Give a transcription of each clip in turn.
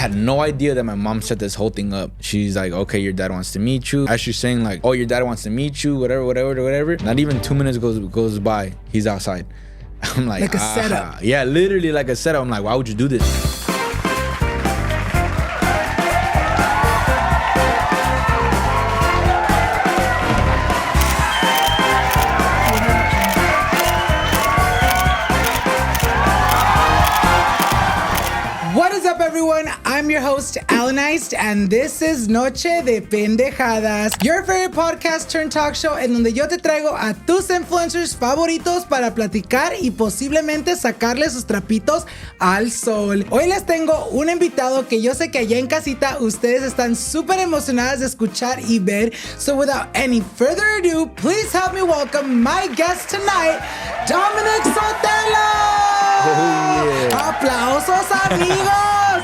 had no idea that my mom set this whole thing up. She's like, okay, your dad wants to meet you. As she's saying like, oh, your dad wants to meet you, whatever. Not even 2 minutes goes by, he's outside. I'm like a setup. Yeah, literally like a setup. I'm like, why would you do this? Everyone, I'm your host, Alannized, and this is Noche de Pendejadas, your favorite podcast turned talk show en donde yo te traigo a tus influencers favoritos para platicar y posiblemente sacarle sus trapitos al sol. Hoy les tengo un invitado que yo sé que allá en casita ustedes están súper emocionadas de escuchar y ver. So without any further ado, please help me welcome my guest tonight, Dominic Sotelo! Oh, yeah. Aplausos, amigos!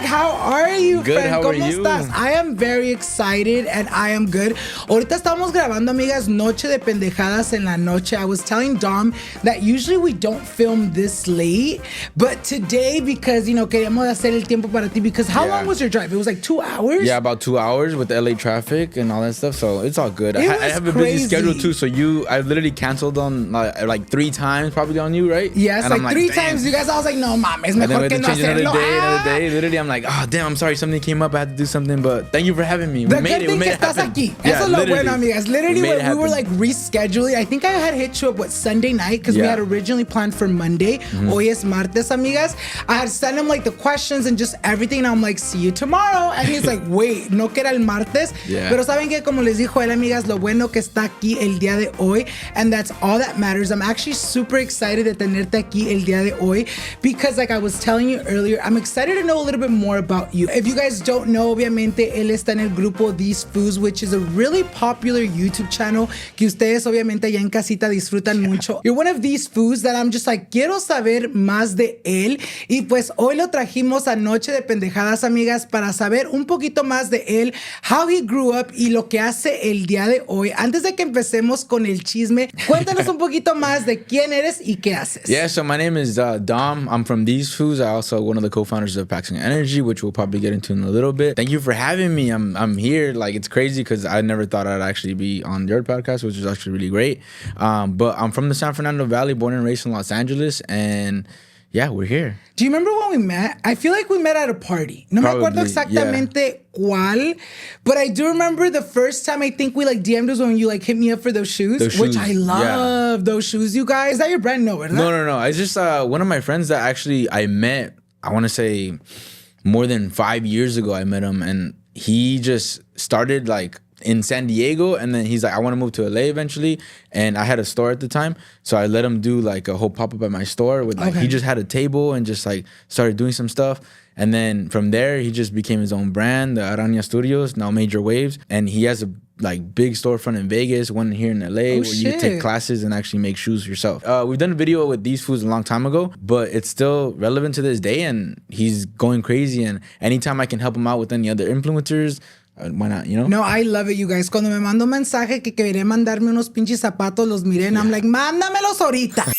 How are you, good, friend? how ¿Cómo are you? estás? I am very excited and I am good. Ahorita estamos grabando, amigas, Noche de Pendejadas en la noche. I was telling Dom that usually we don't film this late, but today, because, you know, queríamos hacer el tiempo para ti, because how long was your drive? It was like 2 hours? Yeah, about 2 hours with the LA traffic and all that stuff, so it's all good. I have a crazy. busy schedule too, so I literally canceled on like 3 times probably on you, right? Yes, and like 3 times. You guys, I was like, no mames, mejor que no hacerlo. Another day. Literally, I'm like, oh damn, I'm sorry, something came up, I had to do something, but thank you for having me. The good thing que estás aquí. Eso es lo bueno, amigas. Literally, when we were like rescheduling, I think I had hit you up, Sunday night, because we had originally planned for Monday. Hoy es martes, amigas. I had sent him like the questions and just everything, and I'm like, see you tomorrow. And he's like, wait, no que era el martes. Pero saben que, como les dijo él, amigas, lo bueno que está aquí el día de hoy, and that's all that matters. I'm actually super excited de tenerte aquí el día de hoy, because like I was telling you earlier, I'm excited to know a little bit more about you. If you guys don't know, obviamente él está en el grupo These Foos, which is a really popular YouTube channel que ustedes obviamente allá en casita disfrutan mucho. You're one of these Foos that I'm just like, quiero saber más de él. Y pues hoy lo trajimos a Noche de Pendejadas, amigas, para saber un poquito más de él, how he grew up y lo que hace el día de hoy. Antes de que empecemos con el chisme, cuéntanos un poquito más de quién eres y qué haces. Yeah, so my name is Dom. I'm from These Foos. I also one of the co-founders of Paxton Energy, which we'll probably get into in a little bit. Thank you for having me. I'm here. Like, it's crazy because I never thought I'd actually be on your podcast, which is actually really great. But I'm from the San Fernando Valley, born and raised in Los Angeles, and yeah, we're here. Do you remember when we met? I feel like we met at a party. No Probably, me acuerdo exactamente cuál, but I do remember the first time I think we like DM'd was when you like hit me up for those shoes, which I love those shoes, you guys. Is that your brand? No, ¿verdad? No. It's just one of my friends that actually I met, I want to say more than 5 years ago. I met him, and he just started like in San Diego, and then he's like, I want to move to LA eventually, and I had a store at the time, so I let him do like a whole pop-up at my store with like he just had a table and just like started doing some stuff, and then from there he just became his own brand, the Araña Studios, now Major Waves, and he has a like big storefront in Vegas, one here in LA, where you take classes and actually make shoes yourself. We've done a video with These Foods a long time ago, but it's still relevant to this day, and he's going crazy, and anytime I can help him out with any other influencers, why not, you know? No, I love it, you guys. Cuando me mando un mensaje que quería mandarme unos pinches zapatos, los miré, and I'm like, mándamelos ahorita.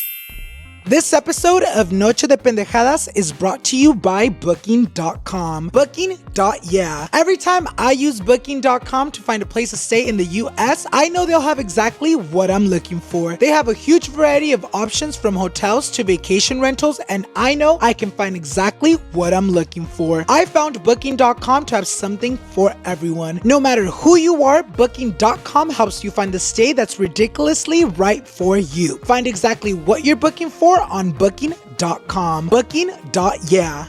This episode of Noche de Pendejadas is brought to you by Booking.com. Booking.yeah. Every time I use Booking.com to find a place to stay in the US, I know they'll have exactly what I'm looking for. They have a huge variety of options from hotels to vacation rentals, and I know I can find exactly what I'm looking for. I found Booking.com to have something for everyone. No matter who you are, Booking.com helps you find the stay that's ridiculously right for you. Find exactly what you're booking for on Booking.com. Booking.yeah.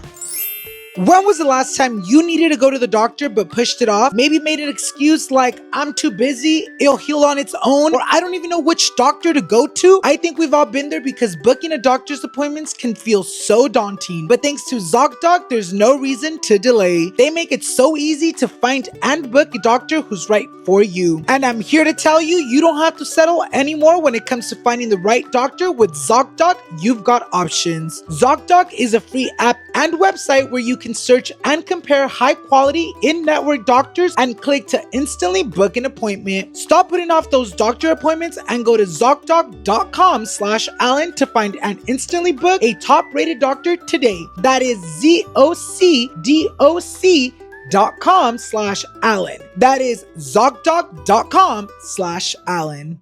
When was the last time you needed to go to the doctor but pushed it off? Maybe made an excuse like, I'm too busy, it'll heal on its own, or I don't even know which doctor to go to? I think we've all been there because booking a doctor's appointments can feel so daunting. But thanks to ZocDoc, there's no reason to delay. They make it so easy to find and book a doctor who's right for you. And I'm here to tell you, you don't have to settle anymore when it comes to finding the right doctor. With ZocDoc, you've got options. ZocDoc is a free app and website where you can search and compare high-quality in-network doctors and click to instantly book an appointment. Stop putting off those doctor appointments and go to ZocDoc.com/Alan to find and instantly book a top-rated doctor today. That is ZocDoc ZocDoc.com/Alan. That is ZocDoc.com/Alan.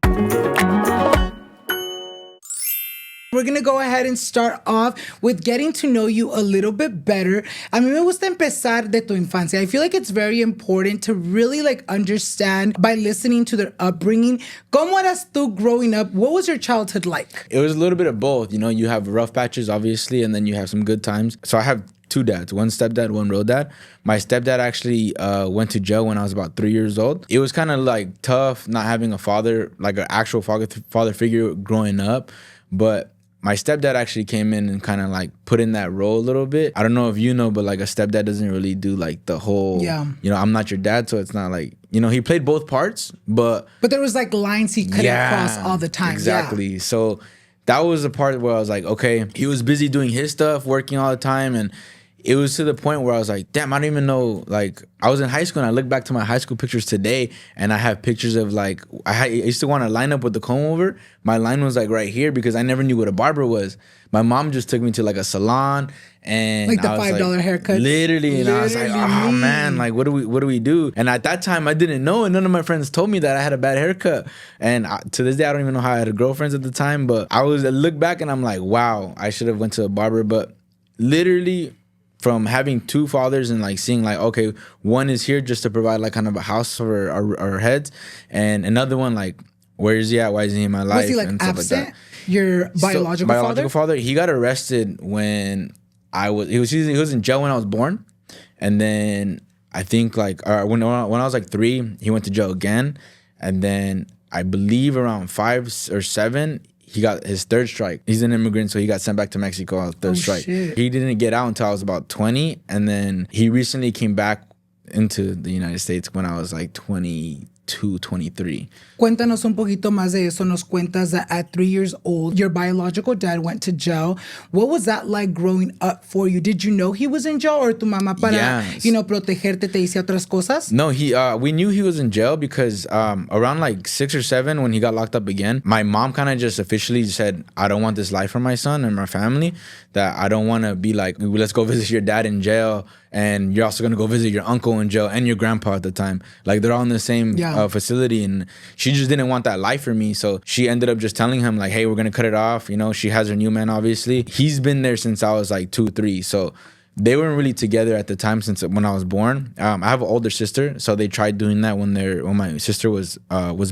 We're going to go ahead and start off with getting to know you a little bit better. A mí me gusta empezar de tu infancia. I feel like it's very important to really like understand by listening to their upbringing. ¿Cómo eras tú growing up? What was your childhood like? It was a little bit of both. You know, you have rough patches, obviously, and then you have some good times. So I have two dads, one stepdad, one real dad. My stepdad actually went to jail when I was about 3 years old. It was kind of like tough not having a father, like an actual father figure growing up. But my stepdad actually came in and kind of like put in that role a little bit. I don't know if you know, but like a stepdad doesn't really do like the whole, you know, I'm not your dad. So it's not like, you know, he played both parts, but there was like lines he couldn't cross all the time. Exactly. So that was the part where I was like, okay, he was busy doing his stuff, working all the time. And it was to the point where I was like, damn, I don't even know. Like, I was in high school and I look back to my high school pictures today and I have pictures of like, I used to want to line up with the comb over. My line was like right here because I never knew what a barber was. My mom just took me to like a salon and like the $5 haircut. Literally. And I was like, oh man, like what do we do? And at that time I didn't know, and none of my friends told me that I had a bad haircut. And to this day, I don't even know how I had girlfriends at the time, but I look back and I'm like, wow, I should have went to a barber. But literally, from having two fathers and like seeing like, okay, one is here just to provide like kind of a house for our heads, and another one like, where is he at? Why isn't he in my life? Was he like and absent? Like your biological father? He got arrested when he was in jail when I was born, and then I think like when I was like 3, he went to jail again, and then I believe around 5 or 7. He got his 3rd strike. He's an immigrant, so he got sent back to Mexico on 3rd strike. Shit. He didn't get out until I was about 20, and then he recently came back into the United States when I was like 22, 23. Cuéntanos un poquito más de eso. Nos cuentas that at 3 years old, your biological dad went to jail. What was that like growing up for you? Did you know he was in jail, or tu mamá para, protegerte te decía otras cosas? No, we knew he was in jail because around like 6 or 7 when he got locked up again, my mom kind of just officially said, I don't want this life for my son and my family, that I don't want to be like, let's go visit your dad in jail, and you're also going to go visit your uncle in jail and your grandpa at the time. Like they're all in the same facility, and she just didn't want that life for me. So she ended up just telling him like, hey, we're going to cut it off. You know, she has her new man, obviously. He's been there since I was like 2, 3. So they weren't really together at the time since when I was born. I have an older sister, so they tried doing that when my sister was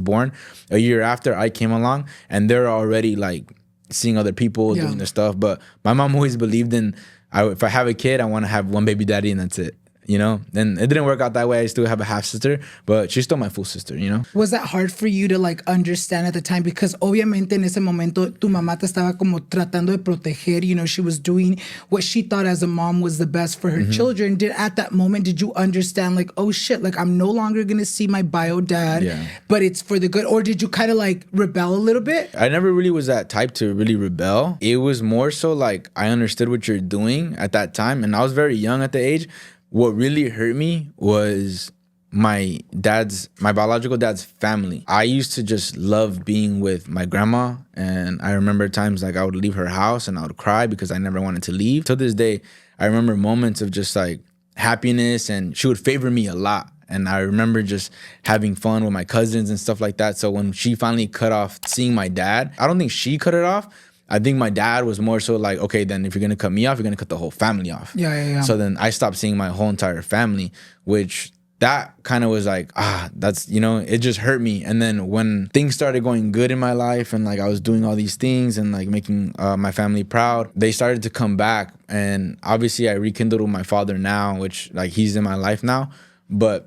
born. A year after I came along, and they're already like seeing other people doing their stuff. But my mom always believed in, if I have a kid, I want to have one baby daddy and that's it. You know, and it didn't work out that way. I still have a half sister, but she's still my full sister, you know. Was that hard for you to like understand at the time? Because obviamente en ese momento tu mamá te estaba como tratando de proteger. You know, she was doing what she thought as a mom was the best for her children. At that moment, did you understand like, oh shit, like I'm no longer going to see my bio dad, but it's for the good? Or did you kind of like rebel a little bit? I never really was that type to really rebel. It was more so like I understood what you're doing at that time, and I was very young at the age. What really hurt me was my biological dad's family. I used to just love being with my grandma, and I remember times like I would leave her house and I would cry because I never wanted to leave. To this day, I remember moments of just like happiness, and she would favor me a lot. And I remember just having fun with my cousins and stuff like that. So when she finally cut off seeing my dad, I don't think she cut it off. I think my dad was more so like, okay, then if you're going to cut me off, you're going to cut the whole family off. Yeah. So then I stopped seeing my whole entire family, which that kind of was like, that's, you know, it just hurt me. And then when things started going good in my life and like I was doing all these things and like making my family proud, they started to come back. And obviously I rekindled with my father now, which like he's in my life now. But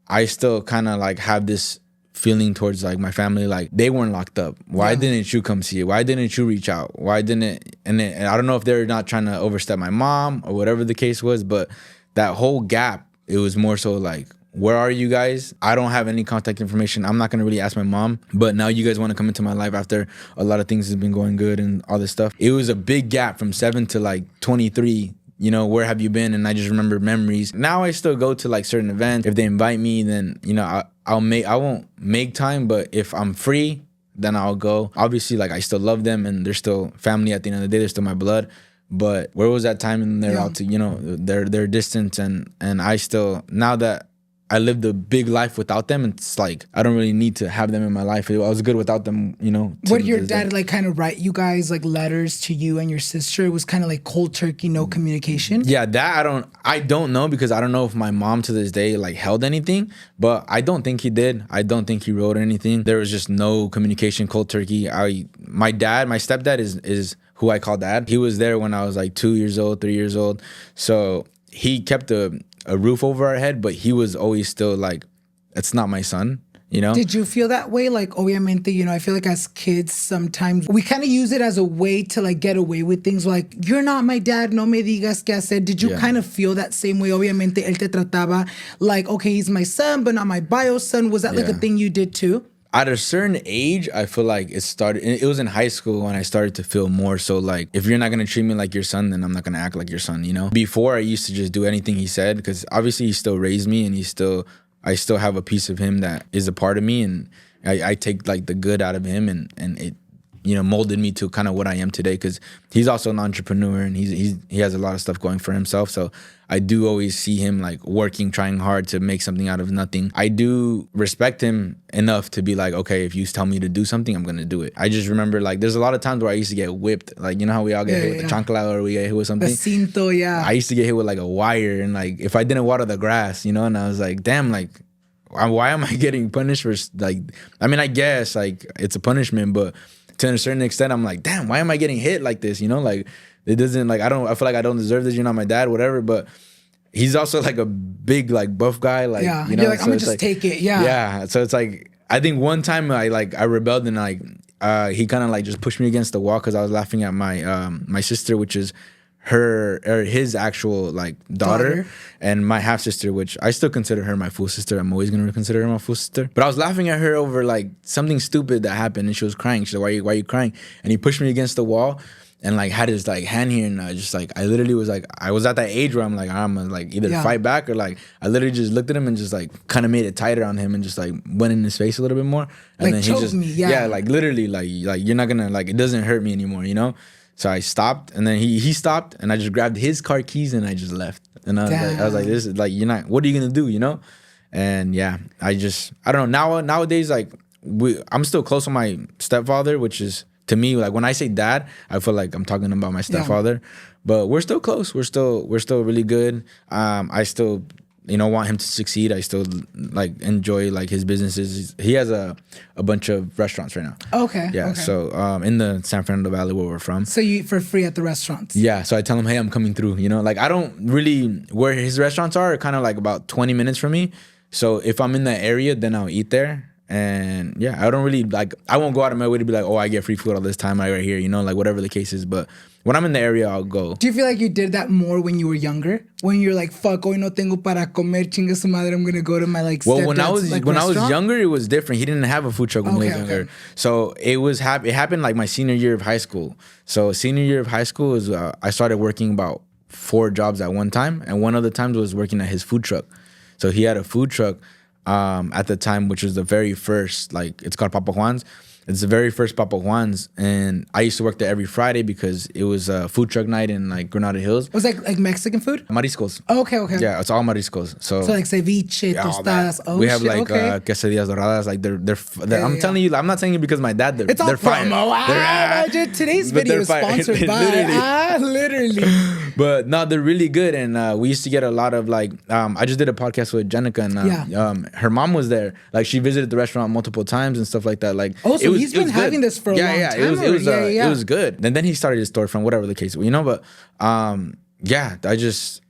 I still kind of like have this feeling towards like my family, like they weren't locked up. Why didn't you come see it? Why didn't you reach out? Why didn't, and I don't know if they're not trying to overstep my mom or whatever the case was, but that whole gap, it was more so like, where are you guys? I don't have any contact information. I'm not going to really ask my mom, but now you guys want to come into my life after a lot of things has been going good and all this stuff. It was a big gap from 7 to like 23. You know, where have you been? And I just remember memories. Now I still go to like certain events. If they invite me, then, you know, I won't make time, but if I'm free, then I'll go. Obviously, like I still love them and they're still family at the end of the day. They're still my blood. But where was that time in their their distance, and I still, now that I lived a big life without them, it's like I don't really need to have them in my life. I was good without them, Would your dad like kind of write you guys like letters to you and your sister? It was kind of like cold turkey, no communication. Yeah, that I don't know, because I don't know if my mom to this day like held anything, but I don't think he did. I don't think he wrote anything. There was just no communication, cold turkey. My stepdad is who I call dad. He was there when I was like 2 years old, 3 years old. So he kept a roof over our head, but he was always still like, it's not my son, Did you feel that way? Like, obviamente, I feel like as kids, sometimes we kind of use it as a way to like get away with things. Like, you're not my dad, no me digas qué hacer. Did you kind of feel that same way? Obviamente, él te trataba like, okay, he's my son, but not my bio son. Was that like a thing you did too? At a certain age, I feel like it was in high school when I started to feel more so like, if you're not going to treat me like your son, then I'm not going to act like your son, Before, I used to just do anything he said, because obviously he still raised me, and I still have a piece of him that is a part of me, and I take like the good out of him, and it molded me to kind of what I am today, because he's also an entrepreneur, and he has a lot of stuff going for himself. So I do always see him like working, trying hard to make something out of nothing. I do respect him enough to be like, okay, if you tell me to do something, I'm going to do it. I just remember like there's a lot of times where I used to get whipped. Like, how we all get hit with the chancla, or we get hit with something? The cinto, yeah. I used to get hit with like a wire, and like if I didn't water the grass, and I was like, damn, like, why am I getting punished for like, I mean, I guess like it's a punishment, but to a certain extent, I'm like, damn, why am I getting hit like this? Like, it doesn't, like, I feel like I don't deserve this. You're not my dad, whatever. But he's also like a big, like, buff guy. Like, yeah, you're like, so I'm gonna just take it. Yeah. Yeah. So it's like, I think one time I rebelled, and like, he kind of like just pushed me against the wall, because I was laughing at my sister, which is his actual like daughter, and my half sister, which I still consider her my full sister. I'm always gonna consider her my full sister. But I was laughing at her over like something stupid that happened, and she was crying. She's like, why are you crying? And he pushed me against the wall, and like had his like hand here, and I just like, I literally was like, I was at that age where I'm gonna like either fight back, or like I literally just looked at him and just like kind of made it tighter on him, and just like went in his face a little bit more, and like then he just me, like literally like you're not gonna, like, it doesn't hurt me anymore, So I stopped, and then he stopped, and I just grabbed his car keys, and I just left. And I was like, this is like, you're not, what are you gonna do, And yeah, I don't know. Nowadays, like, I'm still close with my stepfather, which is, to me, like, when I say dad, I feel like I'm talking about my stepfather. But we're still close. We're still really good. I still, want him to succeed. I still like enjoy like his businesses. He has a bunch of restaurants right now. Okay. Yeah. Okay. So in the San Fernando Valley where we're from. So you eat for free at the restaurants? Yeah. So I tell him, hey, I'm coming through. Like, I don't really, where his restaurants are kind of like about 20 minutes from me. So if I'm in that area, then I'll eat there. And yeah, I don't really like, I won't go out of my way to be like, oh, I get free food all this time, right here, like whatever the case is. But when I'm in the area, I'll go. Do you feel like you did that more when you were younger? When you're like, fuck, hoy no tengo para comer, chinga su madre, I'm gonna go to my like well, when I restaurant? was younger, it was different. He didn't have a food truck when he was younger. So it happened like my senior year of high school. So senior year of high school is I started working about 4 jobs at one time, and one of the times was working at his food truck. So he had a food truck at the time, which was the very first, like, it's called Papa Juan's. It's the very first Papa Juan's, and I used to work there every Friday because it was a food truck night in like Granada Hills. Was it like Mexican food? Mariscos. Oh, okay. Yeah, it's all mariscos. So like ceviche, tostadas. Oh, we have like quesadillas doradas. Like they're I'm telling you, I'm not saying it because my dad. They're fire. Today's video is sponsored by literally. But no, they're really good, and we used to get a lot of like. I just did a podcast with Jenica, and her mom was there. Like, she visited the restaurant multiple times and stuff like that. Like, he's been having this for a long time. It was good. And then he started his storefront, whatever the case, But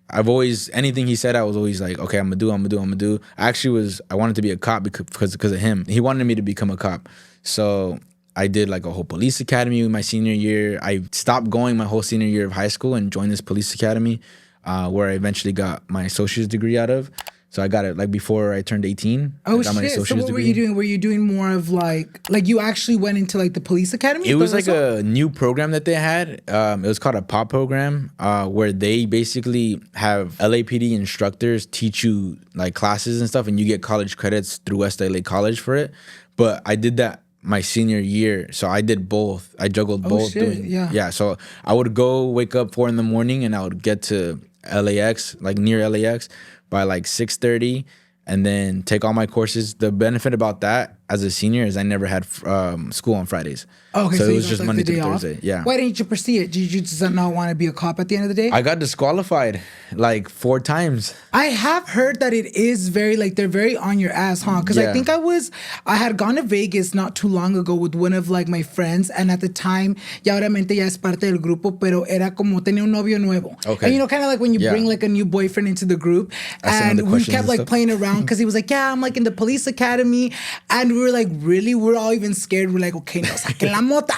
I've always, anything he said, I was always like, okay, I'm gonna do. I wanted to be a cop because of him. He wanted me to become a cop. So I did like a whole police academy my senior year. I stopped going my whole senior year of high school and joined this police academy, where I eventually got my associate's degree out of. So I got it like before I turned 18. Oh shit! So what were you doing? Were you doing more of like you actually went into like the police academy? It was like a new program that they had. It was called a POP program, where they basically have LAPD instructors teach you like classes and stuff, and you get college credits through West LA College for it. But I did that my senior year. So I did both. I juggled both. Yeah. So I would go wake up 4 in the morning and I would get to LAX, like near LAX, by like 6:30, and then take all my courses. The benefit about that as a senior is I never had school on Fridays. Okay, so it was just Monday through Thursday. Yeah. Why didn't you pursue it? Did you just not want to be a cop at the end of the day? I got disqualified like 4 times. I have heard that it is very, like, they're very on your ass, huh? Because I think I had gone to Vegas not too long ago with one of, like, my friends, and at the time, ya obviamente ya es parte del grupo, pero era como tenía un novio nuevo. Okay. And you know, kind of like when you bring, like, a new boyfriend into the group, and we kept, like, playing around, because he was like, yeah, I'm, like, in the police academy, and we were like, really? We're all even scared. We're like, okay, no, saquen la mota,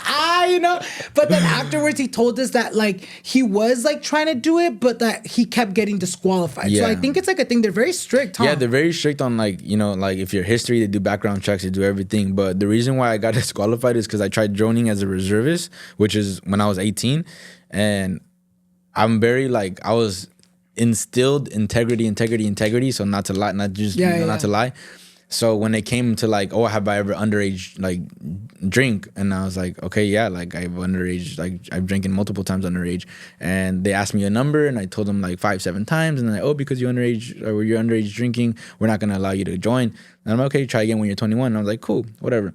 you know? But then afterwards, he told us that, like, he was, like, trying to do it, but that he kept getting disqualified. So I think it's, like, a thing. They're very strict, huh? Yeah, they're very strict on, like, you know, like, if your history, they do background checks, they do everything. But the reason why I got disqualified is because I tried droning as a reservist, which is when I was 18. And I'm very, like, I was instilled integrity. So not to lie, not to lie. So when it came to like, oh, have I ever underage like drink? And I was like, okay, yeah, like I've underage, like I've drinking multiple times underage. And they asked me a number and I told them like 5-7 times. And they're like, oh, because you're underage or you're underage drinking, we're not gonna allow you to join. And I'm like, okay, try again when you're 21. And I was like, cool, whatever.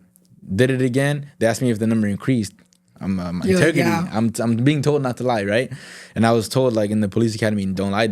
Did it again. They asked me if the number increased. I'm integrity. Yeah. I'm being told not to lie, right? And I was told like in the police academy, don't lie.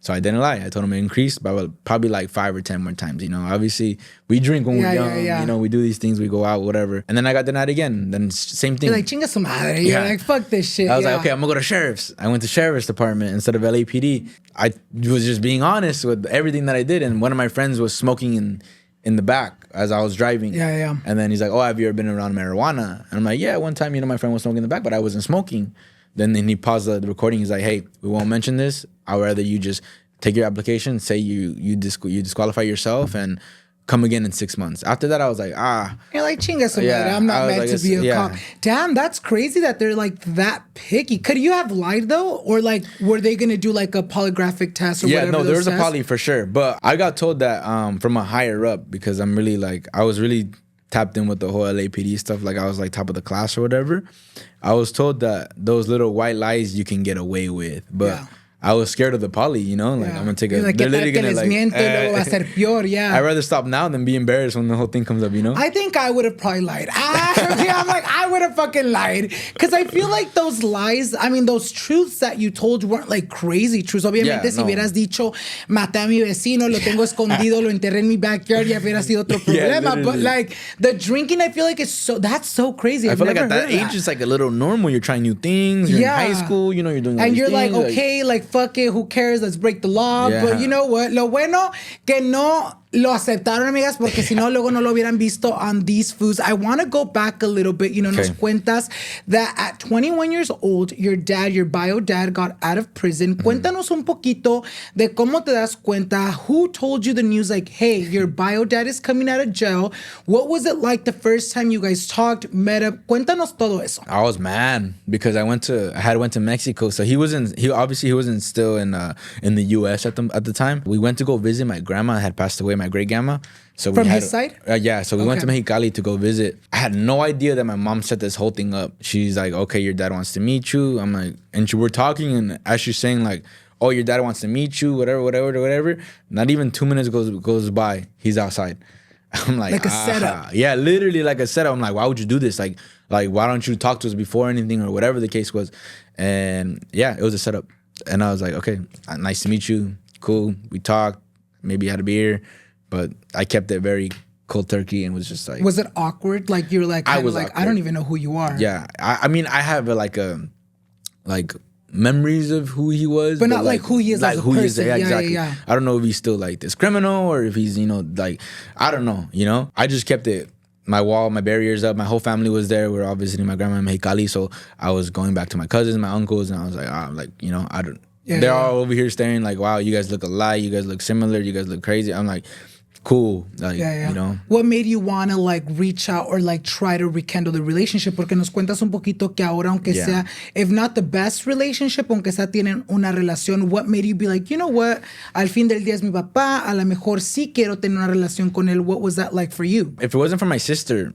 So I didn't lie. I told him it increased by probably like 5 or 10 more times. You know, obviously we drink when we're young. You know, we do these things, we go out, whatever. And then I got denied again. Then same thing. You're like, chinga su madre. You're like, fuck this shit. I was like, okay, I'm gonna go to sheriff's. I went to sheriff's department instead of LAPD. I was just being honest with everything that I did. And one of my friends was smoking in the back as I was driving. Yeah. And then he's like, oh, have you ever been around marijuana? And I'm like, yeah, one time, you know, my friend was smoking in the back, but I wasn't smoking. Then he paused the recording. He's like, hey, we won't mention this. I'd rather you just take your application, say you disqualify yourself, and come again in 6 months. After that, I was like, You're like, chinga su madre, I'm not meant to be a cop. Damn, that's crazy that they're like that picky. Could you have lied though? Or like, were they going to do like a polygraphic test or whatever? Yeah, no, there was a poly for sure. But I got told that from a higher up because I'm really like, I was really tapped in with the whole LAPD stuff. Like I was like top of the class or whatever. I was told that those little white lies you can get away with. But I was scared of the poly, you know? Like, I'm going to take like, they're literally going to like... luego va a ser peor, I'd rather stop now than be embarrassed when the whole thing comes up, you know? I think I would have probably lied. I'm like, I would have fucking lied. Because I feel like those lies, I mean, those truths that you told weren't like crazy truths. Obviamente, si hubieras dicho, maté a mi vecino, lo tengo escondido, lo enterré en mi backyard, ya hubiera sido otro problema. But like, the drinking, I feel like that's so crazy. I feel like at that age, it's like a little normal. You're trying new things. You're in high school, you know, you're doing all and these you're things, like, okay, like fuck it, who cares? Let's break the law. But you know what? Lo bueno que no lo aceptaron, amigas, porque si no, luego no lo hubieran visto on these Foos. I want to go back a little bit. You know, nos cuentas that at 21 years old, your bio dad got out of prison. Cuéntanos un poquito de cómo te das cuenta. Who told you the news like, hey, your bio dad is coming out of jail? What was it like the first time you guys talked, met up? Cuéntanos todo eso. I was mad because I went to Mexico. So he wasn't still in the US at the time. We went to go visit my grandma had passed away, my great grandma. So from his side? So we went to Mexicali to go visit. I had no idea that my mom set this whole thing up. She's like, okay, your dad wants to meet you. I'm like, and we're talking, and as she's saying like, oh, your dad wants to meet you, whatever. Not even 2 minutes goes by, he's outside. I'm like a setup. Yeah, literally like a setup. I'm like, why would you do this? Like why don't you talk to us before anything or whatever the case was? And yeah, it was a setup. And I was like, okay, nice to meet you. Cool. We talked. Maybe had a beer. But I kept it very cold turkey and was just like... Was it awkward? Like, you were like, I don't even know who you are. Yeah. I mean, I have like memories of who he was. But not like who he is like as a person. Yeah, exactly. Yeah. I don't know if he's still like this criminal or if he's, you know, like... I don't know, you know? I just kept it... My wall, my barriers up. My whole family was there. We were all visiting my grandma in Mexicali. So I was going back to my cousins, my uncles, and I was like, you know, they're all over here staring like, wow, you guys look alike. You guys look similar. You guys look crazy. I'm like, cool. Like, Yeah. you know. What made you want to like reach out or like try to rekindle the relationship? Porque nos cuentas un poquito que ahora, aunque sea, if not the best relationship, aunque sea tienen una relación, what made you be like, you know what, al fin del día es mi papá, a lo mejor sí quiero tener una relación con él. What was that like for you? If it wasn't for my sister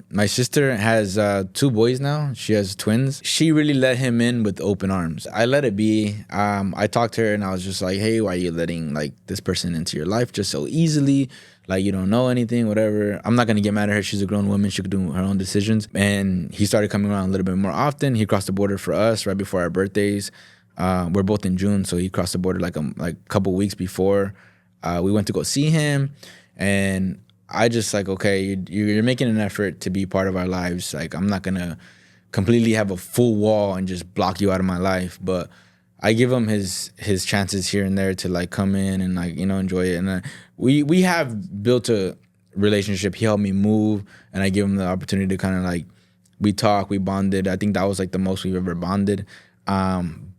has 2 boys now. She has twins. She really let him in with open arms. I let it be. I talked to her and I was just like, hey, why are you letting like this person into your life just so easily? Like, you don't know anything, whatever. I'm not going to get mad at her. She's a grown woman. She could do her own decisions. And he started coming around a little bit more often. He crossed the border for us right before our birthdays. We're both in June, so he crossed the border like a couple weeks before. We went to go see him. And I just like, okay, you're making an effort to be part of our lives. Like, I'm not going to completely have a full wall and just block you out of my life. But I give him his chances here and there to like come in and like, you know, enjoy it. And we have built a relationship. He helped me move, and I give him the opportunity to kind of like, we talk, we bonded. I think that was like the most we've ever bonded.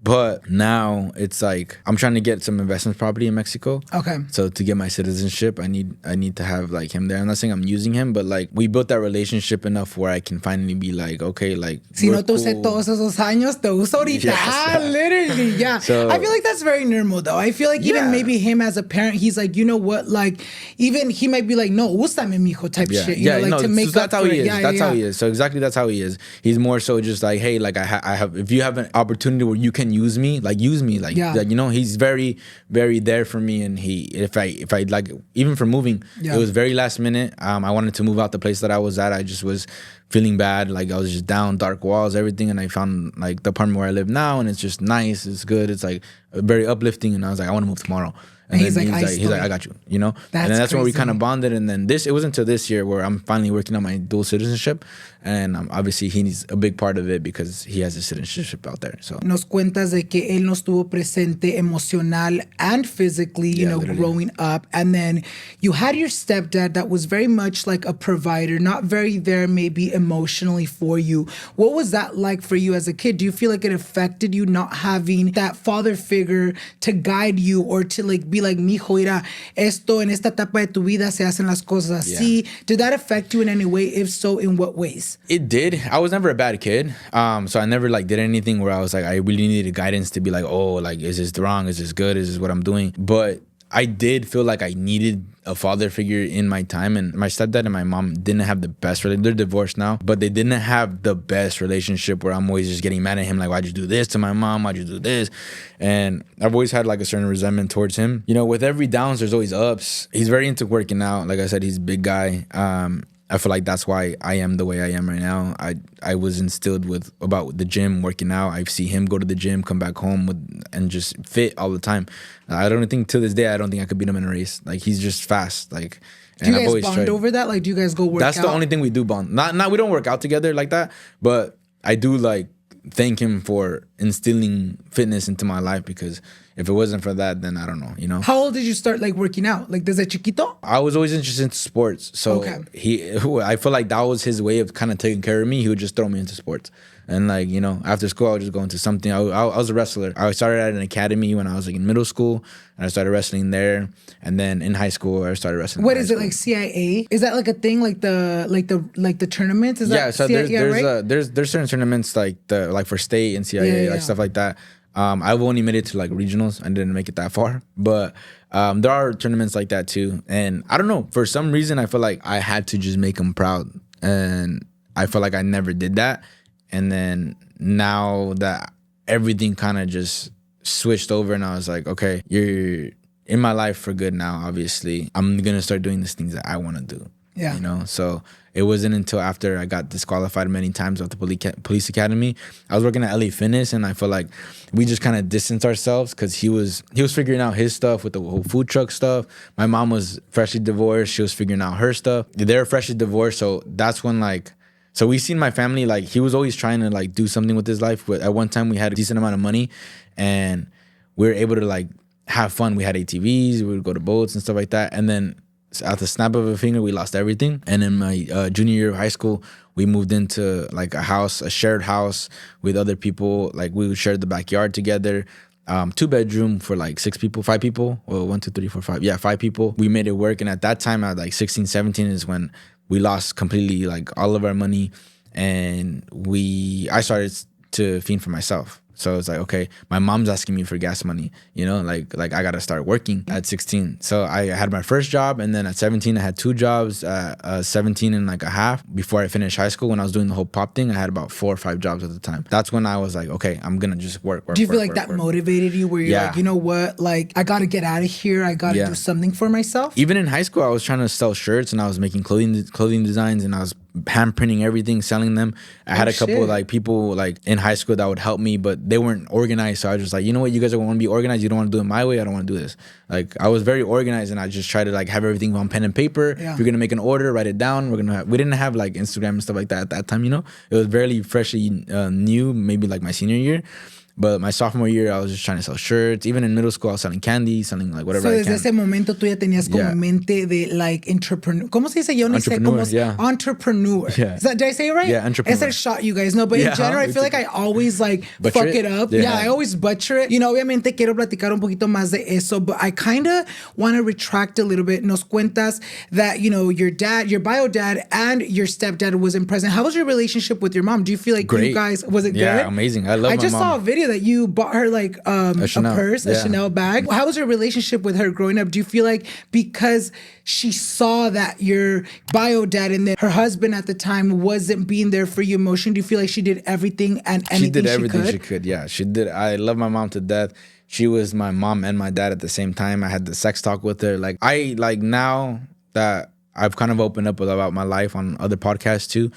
But now it's like I'm trying to get some investment property in Mexico. Okay. So to get my citizenship, I need to have like him there. I'm not saying I'm using him, but like we built that relationship enough where I can finally be like, okay, like Si no te usé todos esos años, te uso ahorita. Yes. Literally, yeah. So, I feel like that's very normal though. I feel like even maybe him as a parent, he's like, you know what, like even he might be like, no, úsame mijo type shit. You know, like to make so that's up how for he it. is. That's how he is. So exactly that's how he is. He's more so just like, hey, like I have, if you have an opportunity where you can use me, like use me, like you know, he's very, very there for me. And if I like, even for moving, it was very last minute. I wanted to move out the place that I was at. I just was feeling bad, like I was just down, dark walls, everything, and I found like the apartment where I live now, and it's just nice, it's good, it's like very uplifting, and I was like, I want to move tomorrow. And he's like, I got you, you know? And then that's when we kind of bonded. And then it wasn't until this year where I'm finally working on my dual citizenship. And obviously he's a big part of it because he has a citizenship out there. So nos cuentas de que él no estuvo presente emocional and physically, you know, literally. Growing up. And then you had your stepdad that was very much like a provider, not very there maybe emotionally for you. What was that like for you as a kid? Do you feel like it affected you not having that father figure to guide you or to like be like, mijo, mira, esto en esta etapa de tu vida se hacen las cosas así? Did that affect you in any way? If so, in what ways? It did. I was never a bad kid. So I never like did anything where I was like, I really needed guidance to be like, oh, like, is this wrong? Is this good? Is this what I'm doing? But I did feel like I needed a father figure in my time. And my stepdad and my mom didn't have the best relationship. They're divorced now, but they didn't have the best relationship where I'm always just getting mad at him. Like, why'd you do this to my mom? Why'd you do this? And I've always had like a certain resentment towards him. You know, with every downs, there's always ups. He's very into working out. Like I said, he's a big guy. I feel like that's why I am the way I am right now. I was instilled about the gym, working out. I see him go to the gym, come back home and just fit all the time. I don't think to this day, I don't think I could beat him in a race. Like, he's just fast. Like, do you guys bond over that? Like, do you guys go work out? That's the only thing we do bond. Not we don't work out together like that, but I do like thank him for instilling fitness into my life, because if it wasn't for that, then I don't know, you know? How old did you start like working out? Like desde chiquito? I was always interested in sports. So I feel like that was his way of kind of taking care of me. He would just throw me into sports. And like, you know, after school, I would just go into something. I was a wrestler. I started at an academy when I was like in middle school, and I started wrestling there. And then in high school, I started wrestling. What is it, like CIA? Is that like a thing, like the tournaments? Is that so CIA, there's certain tournaments like for state and CIA, like stuff like that. I've only made it to like regionals. I didn't make it that far, but there are tournaments like that too. And I don't know, for some reason, I feel like I had to just make them proud, and I feel like I never did that. And then now that everything kind of just switched over, and I was like, okay, you're in my life for good now, obviously. I'm going to start doing these things that I want to do. Yeah. You know, so it wasn't until after I got disqualified many times off the police academy. I was working at LA Fitness, and I feel like we just kind of distanced ourselves, because he was figuring out his stuff with the whole food truck stuff. My mom was freshly divorced. She was figuring out her stuff. They're freshly divorced. So that's when so we seen my family, like, he was always trying to like do something with his life. But at one time we had a decent amount of money, and we were able to like have fun. We had ATVs, we would go to boats and stuff like that. And then at the snap of a finger, we lost everything. And in my junior year of high school, we moved into like a shared house with other people. Like, we would share the backyard together. 2-bedroom for like 6 people, 5 people. Well, 1, 2, 3, 4, 5. Yeah, 5 people. We made it work. And at that time, at like 16, 17 is when we lost completely like all of our money. And I started to fend for myself. So it's like, okay, my mom's asking me for gas money, you know, like I got to start working at 16. So I had my first job, and then at 17, I had 2 jobs, 17 and like a half. Before I finished high school, when I was doing the whole pop thing, I had about 4 or 5 jobs at the time. That's when I was like, okay, I'm going to just work. Do you feel like that motivated you where you're like, you know what, like I got to get out of here. I got to do something for myself. Even in high school, I was trying to sell shirts, and I was making clothing designs, and I was hand printing everything, selling them. I had a couple of like people like in high school that would help me, but they weren't organized. So I was just like, you know what, you guys want to be organized. You don't want to do it my way. I don't want to do this. Like I was very organized, and I just tried to like have everything on pen and paper. If you're gonna make an order, write it down. We didn't have like Instagram and stuff like that at that time. You know, it was barely freshly new. Maybe like my senior year. But my sophomore year, I was just trying to sell shirts. Even in middle school, I was selling candy, selling like whatever I can. So desde ese momento tú ya tenías como mente de like entrepreneur. ¿Cómo se dice? Yo no sé cómo. Entrepreneur. Yeah. Did I say it right? Yeah, entrepreneur. It's a shot, you guys know. But in general, I feel like I always like fuck it up. Yeah, I always butcher it. You know, obviamente quiero platicar un poquito más de eso, but I kind of want to retract a little bit. Nos cuentas that, you know, your dad, your bio dad, and your stepdad wasn't present. How was your relationship with your mom? Do you feel like you guys, was it good? Yeah, amazing. I love my mom. I just saw a video that you bought her like a purse, a Chanel bag. How was your relationship with her growing up? Do you feel like because she saw that your bio dad and then her husband at the time wasn't being there for you emotionally, do you feel like she did everything and anything she did everything she could? Yeah, she did. I love my mom to death. She was my mom and my dad at the same time. I had the sex talk with her. Like now that I've kind of opened up about my life on other podcasts too.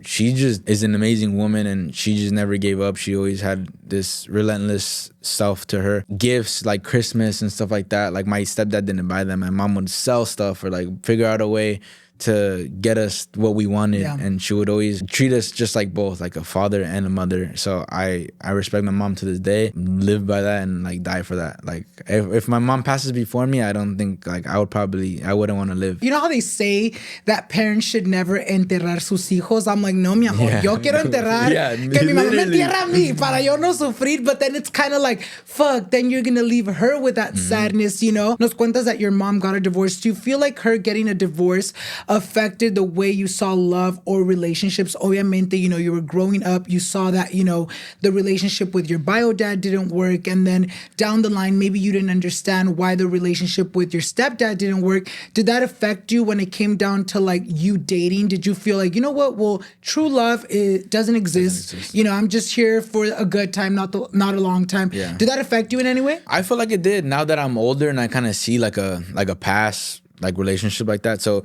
She just is an amazing woman, and she just never gave up. She always had this relentless self to her. Gifts like Christmas and stuff like that. Like my stepdad didn't buy them. My mom would sell stuff or like figure out a way to get us what we wanted. And she would always treat us just like both, like a father and a mother. So I respect my mom to this day, live by that, and like die for that. Like if my mom passes before me, I don't think like I wouldn't want to live. You know how they say that parents should never enterrar sus hijos? I'm like, no, mi amor, yo quiero enterrar que mi mamá me entierra a mí para yo no sufrir. But then it's kind of like, fuck, then you're gonna leave her with that sadness, you know? Nos cuentas that your mom got a divorce. Do you feel like her getting a divorce affected the way you saw love or relationships? Obviamente, you know, you were growing up, you saw that, you know, the relationship with your bio dad didn't work, and then down the line, maybe you didn't understand why the relationship with your stepdad didn't work. Did that affect you when it came down to like you dating? Did you feel like, you know what, well, true love, it doesn't exist. You know, I'm just here for a good time, not a long time. Did that affect you in any way? I feel like it did. Now that I'm older and I kind of see like a past like relationship like that. So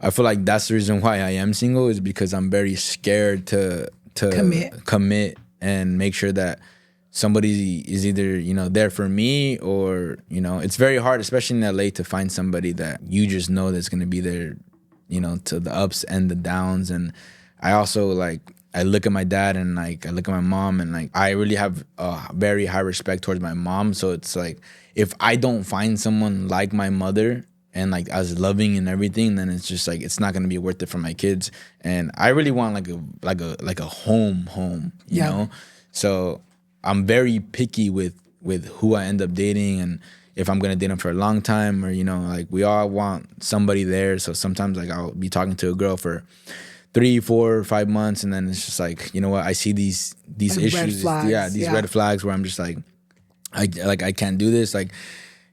I feel like that's the reason why I am single, is because I'm very scared to commit and make sure that somebody is either, you know, there for me, or, you know, it's very hard, especially in LA, to find somebody that you just know that's going to be there, you know, to the ups and the downs. And I also like, I look at my dad and like I look at my mom, and like I really have a very high respect towards my mom. So it's like, if I don't find someone like my mother and like as loving and everything, then it's just like it's not gonna be worth it for my kids. And I really want like a home, you know. So I'm very picky with who I end up dating, and if I'm gonna date them for a long time, or, you know, like we all want somebody there. So sometimes like I'll be talking to a girl for 3, 4, 5 months, and then it's just like, you know what, I see these like issues, red flags where I'm just like I can't do this, like,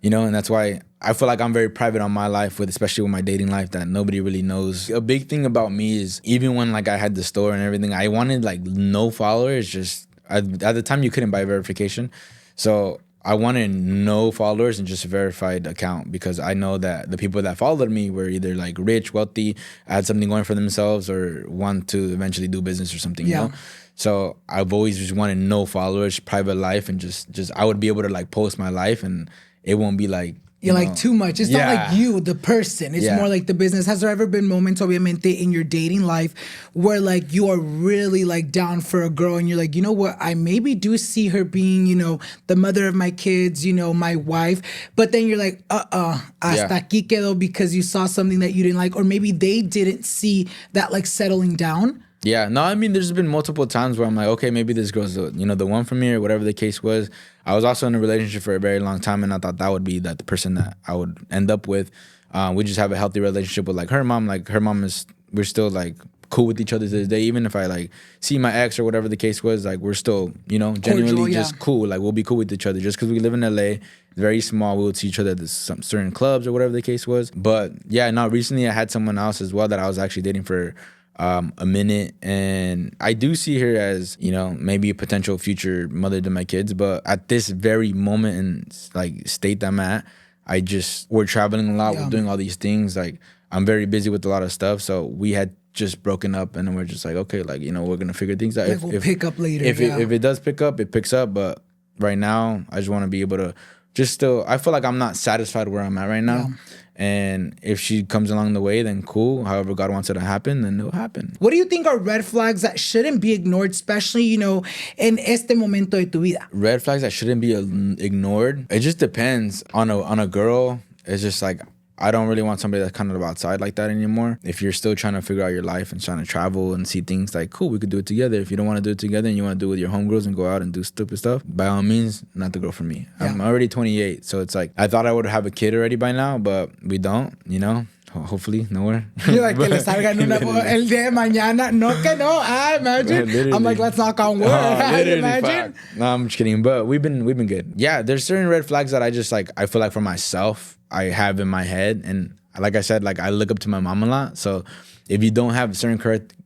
you know. And that's why I feel like I'm very private on my life, especially with my dating life, that nobody really knows. A big thing about me is, even when like I had the store and everything, I wanted like no followers. Just at the time you couldn't buy verification, so I wanted no followers and just a verified account, because I know that the people that followed me were either like rich, wealthy, had something going for themselves, or want to eventually do business or something, you know? So I've always just wanted no followers, private life, and just I would be able to like post my life, and it won't be like, you're like too much. It's not like you, the person. It's more like the business. Has there ever been moments, obviamente, in your dating life where like you are really like down for a girl, and you're like, you know what, I maybe do see her being, you know, the mother of my kids, you know, my wife, but then you're like, hasta aquí quedó, because you saw something that you didn't like, or maybe they didn't see that like settling down? Yeah, no, I mean, there's been multiple times where I'm like, okay, maybe this girl's the one for me or whatever the case was. I was also in a relationship for a very long time, and I thought that would be the person that I would end up with. We just have a healthy relationship with like her mom. Like her mom we're still like cool with each other to this day. Even if I like see my ex or whatever the case was, like we're still, genuinely just cool. Like we'll be cool with each other just because we live in LA. Very small. We would see each other at some certain clubs or whatever the case was. But yeah, no, recently I had someone else as well that I was actually dating for a minute, and I do see her as, maybe a potential future mother to my kids. But at this very moment and like state that I'm at, we're traveling a lot. We're doing all these things. Like I'm very busy with a lot of stuff. So we had just broken up, and then we're just like, okay, like, we're gonna figure things out. Like we'll pick up later. If it does pick up, it picks up. But right now, I just want to be able to I feel like I'm not satisfied where I'm at right now. Yeah. And if she comes along the way, then cool. However God wants it to happen, then it'll happen. What do you think are red flags that shouldn't be ignored, especially, en este momento de tu vida? Red flags that shouldn't be ignored? It just depends on a girl. It's just like, I don't really want somebody that's kind of outside like that anymore. If you're still trying to figure out your life and trying to travel and see things, like, cool, we could do it together. If you don't want to do it together and you want to do it with your homegirls and go out and do stupid stuff, by all means, not the girl for me. Yeah. I'm already 28, so it's like, I thought I would have a kid already by now, but we don't, hopefully, nowhere. You're like, que le salgan el día de mañana. No, que no. Imagine. I'm like, let's knock on wood. Imagine. No, I'm just kidding. But we've been good. Yeah, there's certain red flags that I just like, I feel like for myself, I have in my head. And like I said, like I look up to my mom a lot. So if you don't have certain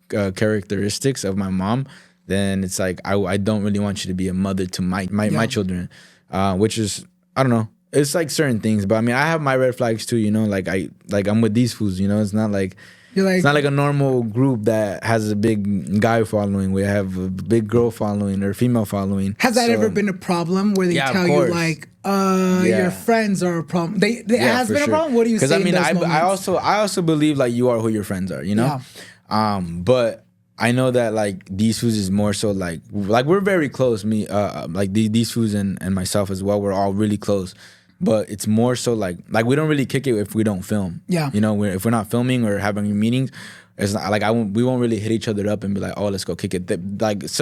characteristics of my mom, then it's like, I don't really want you to be a mother to my children, which is, I don't know. It's like certain things, but I mean, I have my red flags too, like I'm with these fools, it's not like, it's not like a normal group that has a big guy following. We have a big girl following or female following. Has that ever been a problem where they tell you like, your friends are a problem? It has been a problem? What do you say? Because I mean, I also believe like you are who your friends are, Yeah. But I know that like these foods is more so like we're very close. Me, like these foods and myself as well. We're all really close. But it's more so like we don't really kick it if we don't film. Yeah. If we're not filming or having meetings, it's not like we won't really hit each other up and be like, oh, let's go kick it.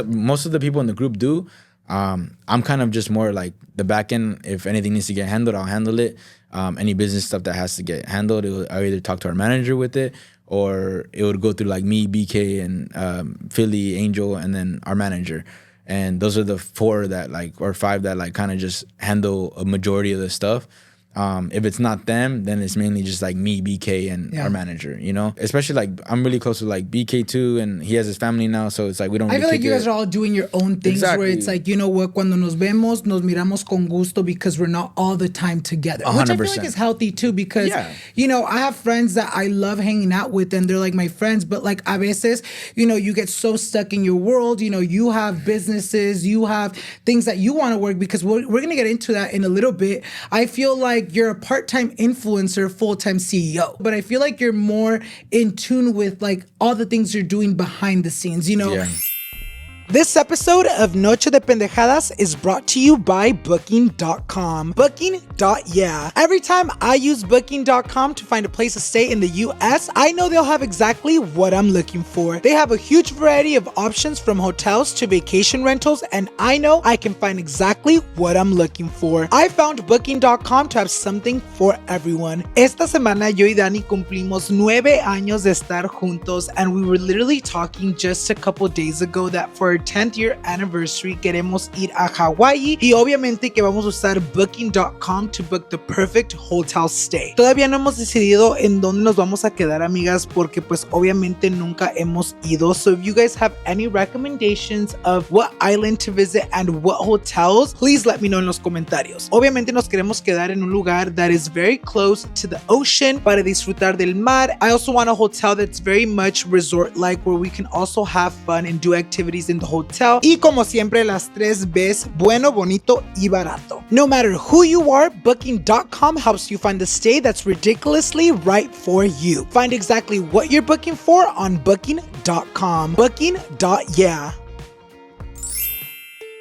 Most of the people in the group do. I'm kind of just more like the back end. If anything needs to get handled, I'll handle it. Any business stuff that has to get handled, I'll either talk to our manager with it, or it would go through like me, BK, and Philly, Angel, and then our manager. And those are the 4 that like, or 5 that like kind of just handle a majority of the stuff. If it's not them, then it's mainly just like me, BK, and our manager, Especially like I'm really close with like BK too, and he has his family now, so it's like we don't really I feel like you guys are all doing your own things where it's like, what, cuando nos vemos, nos miramos con gusto because we're not all the time together. 100%. Which I feel like is healthy too because, I have friends that I love hanging out with and they're like my friends, but like a veces, you get so stuck in your world, you have businesses, you have things that you want to work because we're going to get into that in a little bit. I feel like you're a part-time influencer, full-time CEO. But I feel like you're more in tune with like all the things you're doing behind the scenes, Yeah. This episode of Noche de Pendejadas is brought to you by Booking.com. Booking.yeah. Every time I use Booking.com to find a place to stay in the US, I know they'll have exactly what I'm looking for. They have a huge variety of options from hotels to vacation rentals, and I know I can find exactly what I'm looking for. I found Booking.com to have something for everyone. Esta semana yo y Dani cumplimos 9 años de estar juntos, and we were literally talking just a couple days ago that for 10th year anniversary queremos ir a Hawaii y obviamente que vamos a usar Booking.com to book the perfect hotel stay. Todavía no hemos decidido en dónde nos vamos a quedar, amigas, porque pues obviamente nunca hemos ido. So if you guys have any recommendations of what island to visit and what hotels, please let me know en los comentarios. Obviamente nos queremos quedar en un lugar that is very close to the ocean para disfrutar del mar. I also want a hotel that's very much resort-like where we can also have fun and do activities in the hotel. Y como siempre, las 3 B's, bueno, bonito y barato. No matter who you are, Booking.com helps you find the stay that's ridiculously right for you. Find exactly what you're booking for on Booking.com. Booking.yeah.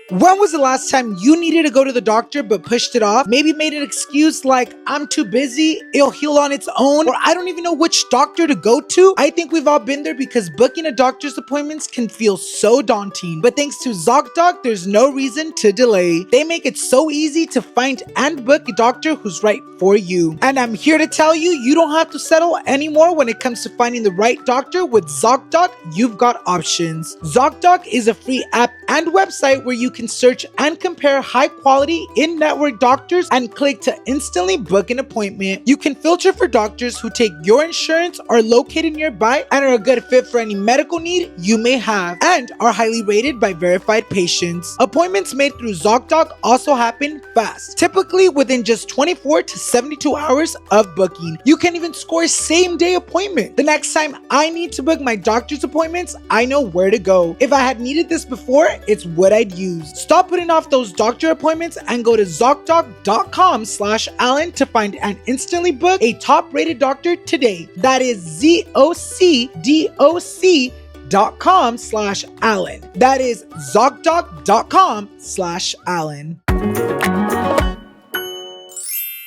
When was the last time you needed to go to the doctor but pushed it off? Maybe made an excuse like, I'm too busy, it'll heal on its own, or I don't even know which doctor to go to? I think we've all been there because booking a doctor's appointments can feel so daunting. But thanks to ZocDoc, there's no reason to delay. They make it so easy to find and book a doctor who's right for you. And I'm here to tell you, you don't have to settle anymore when it comes to finding the right doctor. With ZocDoc, you've got options. ZocDoc is a free app and website where you can search and compare high quality in-network doctors and click to instantly book an appointment. You can filter for doctors who take your insurance, are located nearby, and are a good fit for any medical need you may have, and are highly rated by verified patients. Appointments made through ZocDoc also happen fast, typically within just 24 to 72 hours of booking. You can even score same-day appointment. The next time I need to book my doctor's appointments, I know where to go. If I had needed this before, it's what I'd use. Stop putting off those doctor appointments and go to ZocDoc.com/Alan to find and instantly book a top-rated doctor today. That is ZocDoc.com/Alan. That is ZocDoc.com/Alan.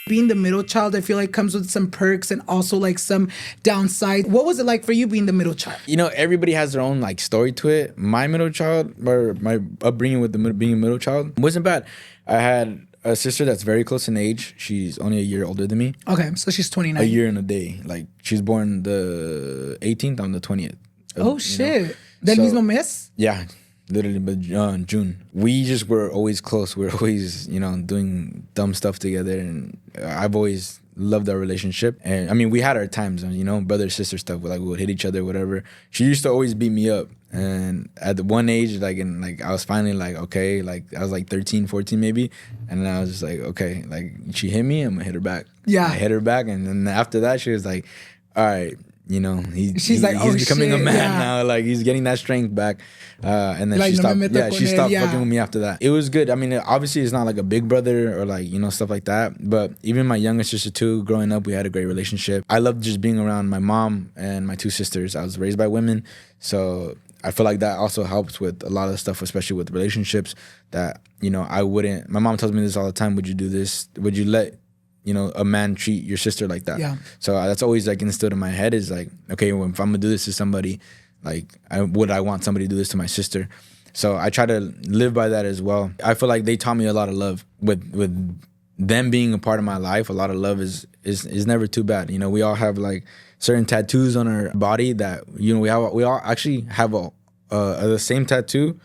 Being the middle child, I feel like comes with some perks and also like some downside. What was it like for you being the middle child? You know, everybody has their own like story to it. My middle child, or my upbringing with being a middle child wasn't bad. I had a sister that's very close in age. She's only a year older than me. Okay, so she's 29. A year and a day. Like, she was born the 18th, I'm the 20th. Oh, shit. Del mismo mes? Yeah. Literally, but June. We just were always close. We were always, doing dumb stuff together. And I've always loved our relationship. And I mean, we had our times, brother, sister stuff. We would hit each other, whatever. She used to always beat me up. And at the one age, I was finally okay, I was 13, 14 maybe. And I was just okay, she hit me, I'm gonna hit her back. Yeah. I hit her back. And then after that, she was all right. He's becoming shit, a man yeah. now. He's getting that strength back. And then she stopped fucking with me after that. It was good. I mean, obviously it's not like a big brother or stuff like that. But even my younger sister too, growing up, we had a great relationship. I loved just being around my mom and my two sisters. I was raised by women. So I feel like that also helps with a lot of stuff, especially with relationships that, I wouldn't. My mom tells me this all the time. Would you do this? Would you let a man treat your sister like that? Yeah. So that's always instilled in my head is okay, well, if I'm gonna do this to somebody, would I want somebody to do this to my sister? So I try to live by that as well. I feel like they taught me a lot of love with them being a part of my life. A lot of love is never too bad. We all have certain tattoos on our body that we all actually have the same tattoo,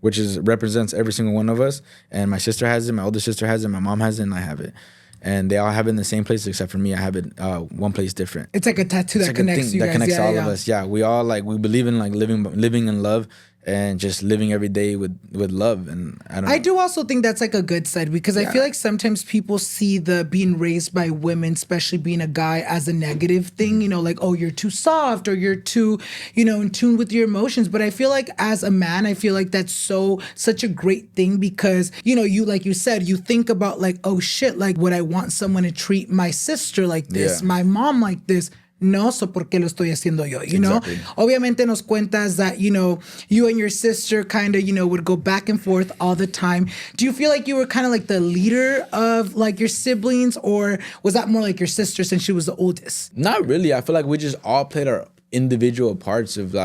which represents every single one of us. And my sister has it, my older sister has it, my mom has it, and I have it. And they all have it in the same place except for me. I have it one place different. It's like a tattoo that connects you guys. That connects all of us. Yeah, we all we believe in living in love and just living every day with love. And I do also think that's a good side because I feel like sometimes people see the being raised by women, especially being a guy, as a negative thing. Oh, you're too soft or you're too, in tune with your emotions. But I feel like as a man, I feel like that's such a great thing because, you, like you said, you think about oh shit, would I want someone to treat my sister like this, my mom like this? No, so ¿por qué lo estoy haciendo yo? Exactly. Obviamente nos cuentas that, you and your sister kind of, would go back and forth all the time. Do you feel like you were kind of the leader of your siblings, or was that more your sister since she was the oldest? Not really. I feel like we just all played our individual parts of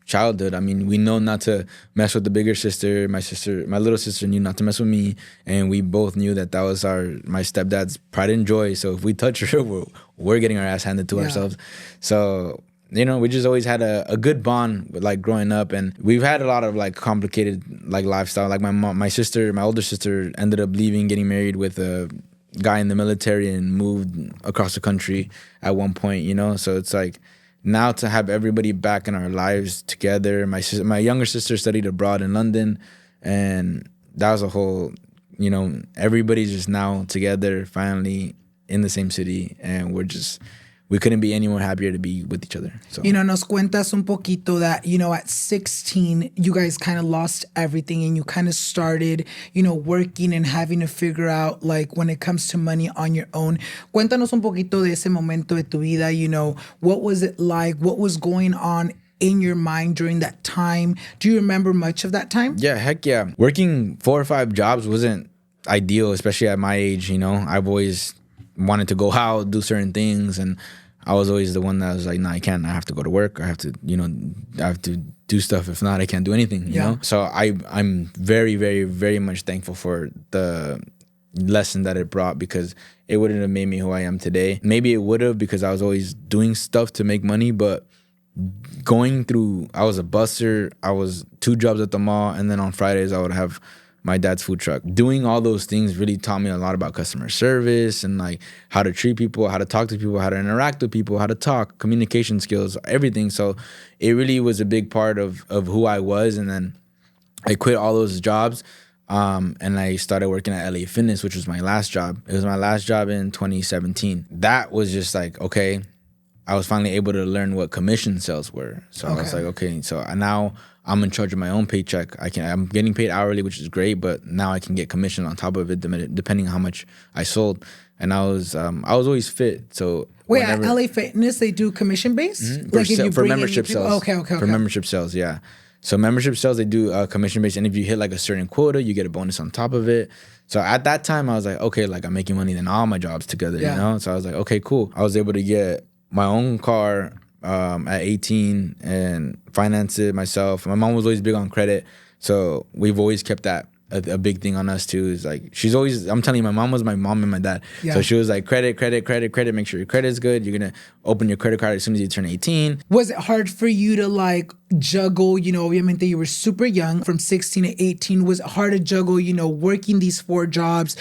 childhood. I mean, we know not to mess with the bigger sister. My little sister knew not to mess with me, and we both knew that was my stepdad's pride and joy. So if we touch her, we're getting our ass handed to ourselves. So we just always had a good bond with growing up, and we've had a lot of complicated lifestyle. My older sister ended up leaving, getting married with a guy in the military, and moved across the country at one point. So it's now to have everybody back in our lives together. My younger sister studied abroad in London, and that was a whole, everybody's just now together, finally in the same city, and we couldn't be any more happier to be with each other. So nos cuentas un poquito that, at 16, you guys kind of lost everything and you kind of started, working and having to figure out, when it comes to money on your own. Cuéntanos un poquito de ese momento de tu vida, what was it like? What was going on in your mind during that time? Do you remember much of that time? Yeah, heck yeah. Working 4 or 5 jobs wasn't ideal, especially at my age. I've always wanted to go out, do certain things, and I was always the one that was like, no, I can't. I have to go to work. I have to, I have to do stuff. If not, I can't do anything, you know? So I'm very, very, very much thankful for the lesson that it brought, because it wouldn't have made me who I am today. Maybe it would have, because I was always doing stuff to make money, but I was a busser. I was 2 jobs at the mall, and then on Fridays I would have my dad's food truck. Doing all those things really taught me a lot about customer service and like how to treat people, how to talk to people, how to interact with people, how to talk, communication skills, everything. So it really was a big part of who I was. And then I quit all those jobs, and I started working at LA Fitness, which was my last job. It was my last job in 2017. That was just like, okay, I was finally able to learn what commission sales were. So I was like, okay, so now I'm in charge of my own paycheck. I'm getting paid hourly, which is great, but now I can get commission on top of it, depending on how much I sold. And I was always fit. So wait, at LA Fitness, they do commission based? Mm-hmm. Like for membership sales. Okay. For membership sales, yeah. So membership sales, they do commission based, and if you hit like a certain quota, you get a bonus on top of it. So at that time, I was like, okay, like I'm making money than all my jobs together, you know? So I was like, okay, cool. I was able to get my own car at 18 and finance it myself. My mom was always big on credit, so we've always kept that a big thing on us too. Is like, I'm telling you, my mom was my mom and my dad. So she was like, credit, make sure your credit's good. You're gonna open your credit card as soon as you turn 18. Was it hard for you to like juggle, obviamente you were super young, from 16 to 18? Was it hard to juggle, working these 4 jobs,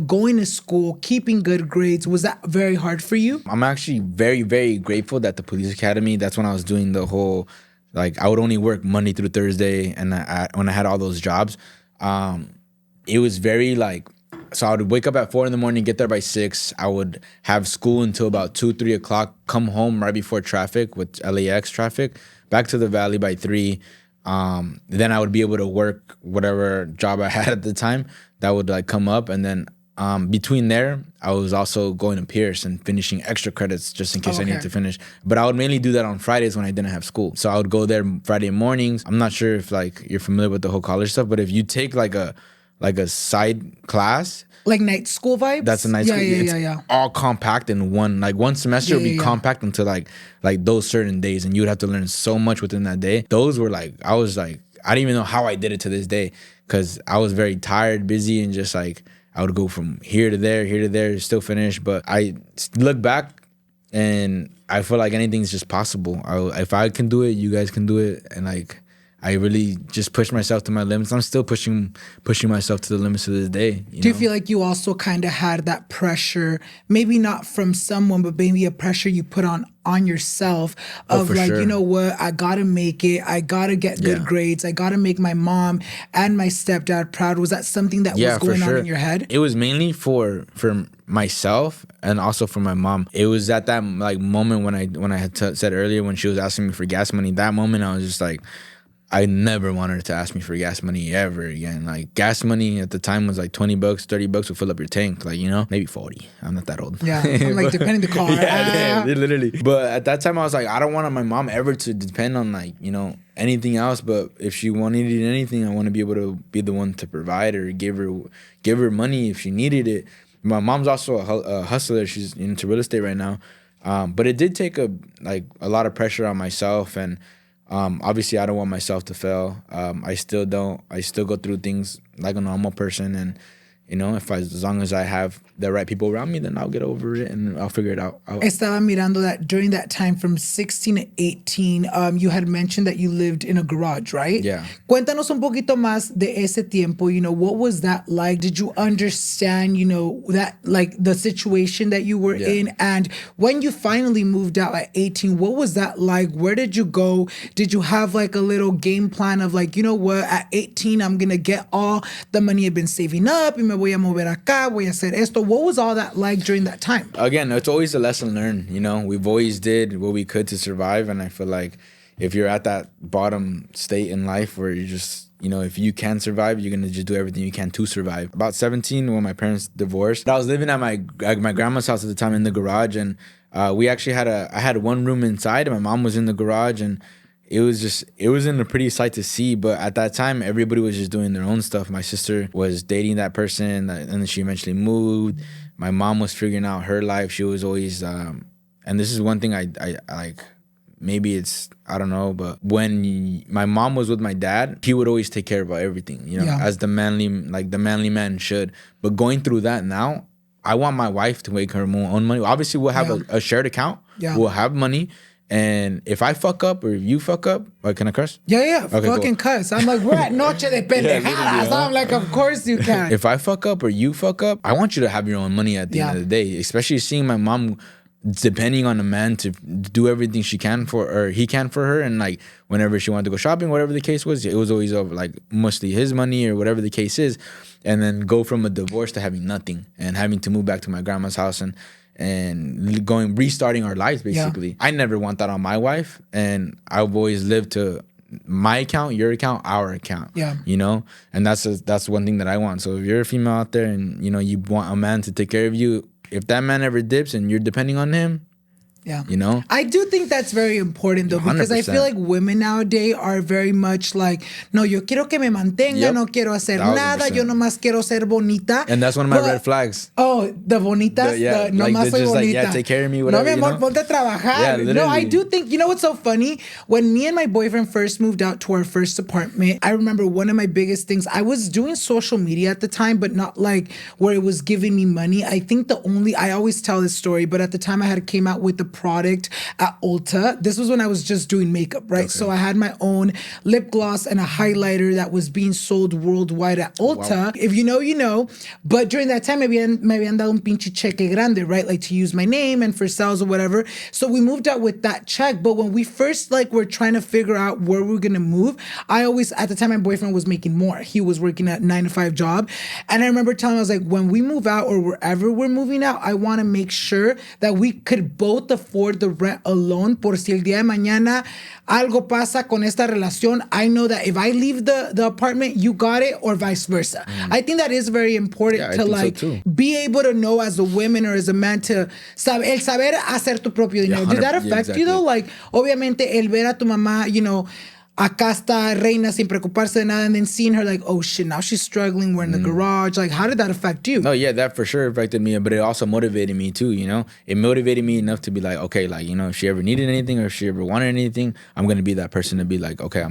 going to school, keeping good grades? Was that very hard for you? I'm actually very, very grateful that the police academy, that's when I was doing the whole, like, I would only work Monday through Thursday, and when I had all those jobs, it was very like, so I would wake up at 4 a.m, get there by 6. I would have school until about 2-3 o'clock, come home right before traffic with LAX traffic, back to the valley by 3. Then I would be able to work whatever job I had at the time that would like come up. And then between there, I was also going to Pierce and finishing extra credits just in case I needed to finish. But I would mainly do that on Fridays when I didn't have school. So I would go there Friday mornings. I'm not sure if like you're familiar with the whole college stuff, but if you take like a side class, like night school vibes, that's a night school. It's all compact in one. Like one semester would be compact into like those certain days, and you would have to learn so much within that day. Those were like, I didn't even know how I did it to this day, because I was very tired, busy, and just like I would go from here to there, still finish. But I look back and I feel like anything's just possible. If I can do it, you guys can do it, and like, I really just pushed myself to my limits. I'm still pushing myself to the limits to this day. Do you feel like you also kind of had that pressure, maybe not from someone, but maybe a pressure you put on yourself of like, sure, you know what, I gotta make it. I gotta get good grades. I gotta make my mom and my stepdad proud. Was that something that was going on in your head? It was mainly for myself and also for my mom. It was at that like moment when I had said earlier, when she was asking me for gas money, that moment I was just like, I never wanted her to ask me for gas money ever again. Like, gas money at the time was like $20, $30 would fill up your tank. Like, maybe 40. I'm not that old. Yeah, I'm like, depending the car. Yeah, literally. But at that time, I was like, I don't want my mom ever to depend on like, anything else. But if she wanted anything, I want to be able to be the one to provide or give her money if she needed it. My mom's also a hustler. She's into real estate right now. But it did take a lot of pressure on myself, and obviously I don't want myself to fail. I still don't. I still go through things like a normal person, and as long as I have the right people around me, then I'll get over it and I'll figure it out. Estaba mirando that during that time from 16 to 18, you had mentioned that you lived in a garage, right? Yeah. Cuéntanos un poquito más de ese tiempo. What was that like? Did you understand, that like the situation that you were in? And when you finally moved out at 18, what was that like? Where did you go? Did you have like a little game plan of like, at 18, I'm going to get all the money I've been saving up, y me voy a mover acá, voy a hacer esto. What was all that like during that time? Again, it's always a lesson learned. We've always did what we could to survive, and I feel like if you're at that bottom state in life where you just, if you can survive, you're gonna just do everything you can to survive. About 17, when my parents divorced, I was living at my grandma's house at the time in the garage, and we actually I had one room inside, and my mom was in the garage, and it wasn't a pretty sight to see. But at that time, everybody was just doing their own stuff. My sister was dating that person, and then she eventually moved. My mom was figuring out her life. She was always, and this is one thing I like. Maybe it's, I don't know, but when my mom was with my dad, he would always take care about everything, you know, as the manly man should. But going through that now, I want my wife to make her own money. Obviously, we'll have a shared account. Yeah. We'll have money. And if I fuck up or if you fuck up, can I curse? Yeah. Okay, fucking cuss. I'm like, we're at Noche de Pendejadas. I'm like, of course you can. If I fuck up or you fuck up, I want you to have your own money at the end of the day. Especially seeing my mom depending on the man to do everything she can for, or he can for her. And like, whenever she wanted to go shopping, whatever the case was, it was always like mostly his money or whatever the case is. And then go from a divorce to having nothing and having to move back to my grandma's house and restarting our lives, basically. Yeah. I never want that on my wife. And I've always lived to my account, your account, our account. Yeah. You know? And that's one thing that I want. So if you're a female out there and, you know, you want a man to take care of you, if that man ever dips and you're depending on him, you know? I do think that's very important, though, because 100%. I feel like women nowadays are very much like, no, yo quiero que me mantenga, no quiero hacer 1000%. Nada, yo nomás quiero ser bonita. And that's one of my red flags. Oh, the bonitas? Nomás soy bonita. Like, take care of me, whatever, no, mi amor, ponte a trabajar. Yeah, no, I do think, you know what's so funny? When me and my boyfriend first moved out to our first apartment, I remember one of my biggest things, I was doing social media at the time, but not like where it was giving me money. I think I always tell this story, but at the time I came out with the product at Ulta. This was when I was just doing makeup, right? Okay. So I had my own lip gloss and a highlighter that was being sold worldwide at Ulta. Wow. If you know, you know. But during that time, me habían dado un pinche cheque grande, right? Like to use my name and for sales or whatever. So we moved out with that check. But when we first were trying to figure out where we were going to move, at the time, my boyfriend was making more. He was working at 9-to-5 job. And I remember telling him, I was like, when we move out or wherever we're moving out, I want to make sure that we could both afford the rent alone, por si el día de mañana algo pasa con esta relación. I know that if I leave the apartment, you got it, or vice versa. I think that is very important to be able to know as a woman or as a man to saber hacer tu propio dinero. Did that affect you though? Like, obviamente el ver a tu mamá, you know, acá está reina sin preocuparse de nada, and then seeing her like, oh shit, now she's struggling, we're in the garage. Like, how did that affect you? No, yeah, that for sure affected me, but it also motivated me too, you know? It motivated me enough to be like, okay, like, you know, if she ever needed anything or if she ever wanted anything, I'm going to be that person to be like, okay,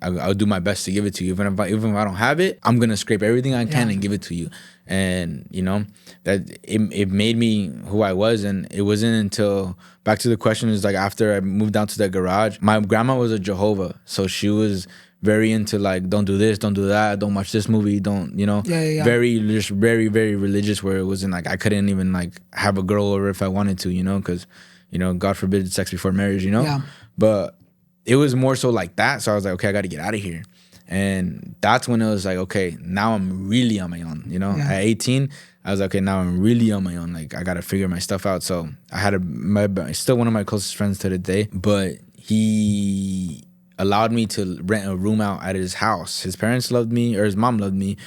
I'll do my best to give it to you. Even if I don't have it, I'm going to scrape everything I can and give it to you. And, you know, that it made me who I was. And it wasn't until, back to the question, is like after I moved down to the garage, my grandma was a Jehovah. So she was very into like, don't do this, don't do that, don't watch this movie, don't, you know, very, very religious, where it wasn't like, I couldn't even like have a girl over if I wanted to, you know, because, you know, God forbid sex before marriage, you know. Yeah. But it was more so like that. So I was like, okay, I got to get out of here. And that's when it was like, okay, now I'm really on my own, you know? Yeah. At 18, I was like, okay, now I'm really on my own. Like, I got to figure my stuff out. So I had still one of my closest friends to the day, but he allowed me to rent a room out at his house. His parents loved me, or his mom loved me.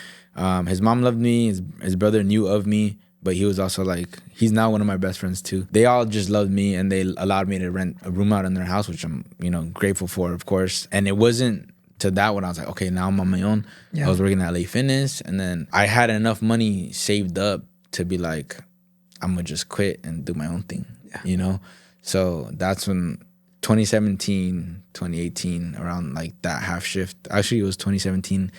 His mom loved me. His brother knew of me, but he was also like, he's now one of my best friends too. They all just loved me, and they allowed me to rent a room out in their house, which I'm, you know, grateful for, of course. And it wasn't to that when I was like, okay, now I'm on my own. Yeah. I was working at LA Fitness, and then I had enough money saved up to be like, I'm gonna just quit and do my own thing, you know? So that's when 2017, 2018, around like that half shift. Actually, it was 2017.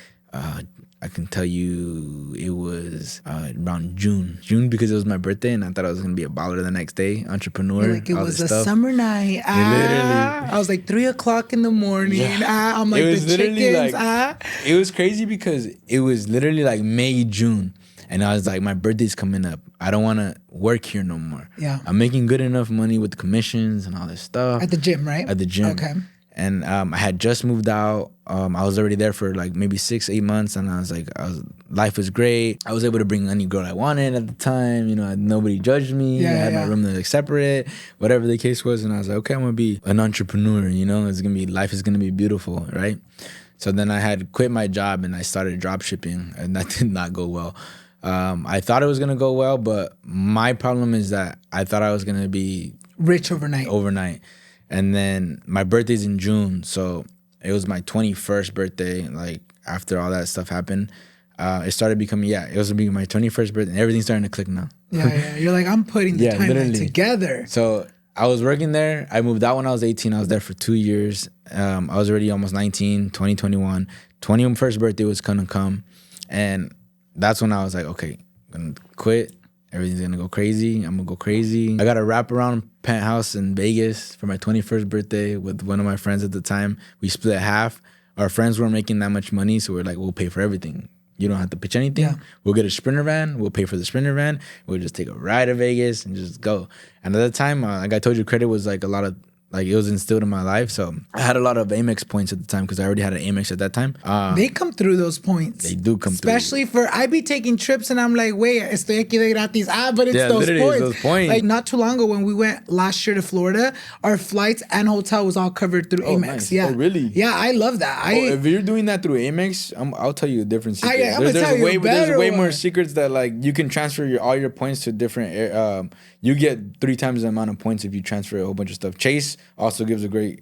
I can tell you it was around June, because it was my birthday, and I thought I was going to be a baller the next day, entrepreneur. Like it was a summer night. I was like 3:00 in the morning. Yeah. I'm like, the chickens. Like, it was crazy because it was literally like May, June. And I was like, my birthday's coming up. I don't want to work here no more. Yeah. I'm making good enough money with the commissions and all this stuff. At the gym, right? At the gym. Okay. And I had just moved out. I was already there for like maybe 6-8 months, and I was like, life was great. I was able to bring any girl I wanted at the time. You know, nobody judged me. I had my room to like separate, whatever the case was. And I was like, okay, I'm gonna be an entrepreneur. You know, life is gonna be beautiful, right? So then I had quit my job and I started drop shipping, and that did not go well. I thought it was gonna go well, but my problem is that I thought I was gonna be rich overnight. And then my birthday's in June, so it was my 21st birthday. Like after all that stuff happened, it started becoming it was being my 21st birthday, and everything's starting to click now. Yeah. You're like, I'm putting the timeline together. So I was working there. I moved out when I was 18. I was there for 2 years. I was already almost 19, 2021. 21st birthday was gonna come, and that's when I was like, okay, I'm gonna quit. Everything's gonna go crazy. I'm gonna go crazy. I got a wraparound penthouse in Vegas for my 21st birthday with one of my friends at the time. We split half. Our friends weren't making that much money, so we're like, we'll pay for everything. You don't have to pitch anything. Yeah. We'll get a Sprinter van. We'll pay for the Sprinter van. We'll just take a ride to Vegas and just go. And at the time, like I told you, credit was like a lot of, like it was instilled in my life. So I had a lot of Amex points at the time because I already had an Amex at that time. They come through those points. They do come Especially through. I be taking trips and I'm like, wait, estoy aquí de gratis. But it's those points. Like not too long ago when we went last year to Florida, our flights and hotel was all covered through Amex. Nice. Yeah. Oh, really? Yeah, I love that. If you're doing that through Amex, I'll tell you a different secret. There's way more secrets that like you can transfer all your points to different. You get 3 times the amount of points if you transfer a whole bunch of stuff. Chase also gives a great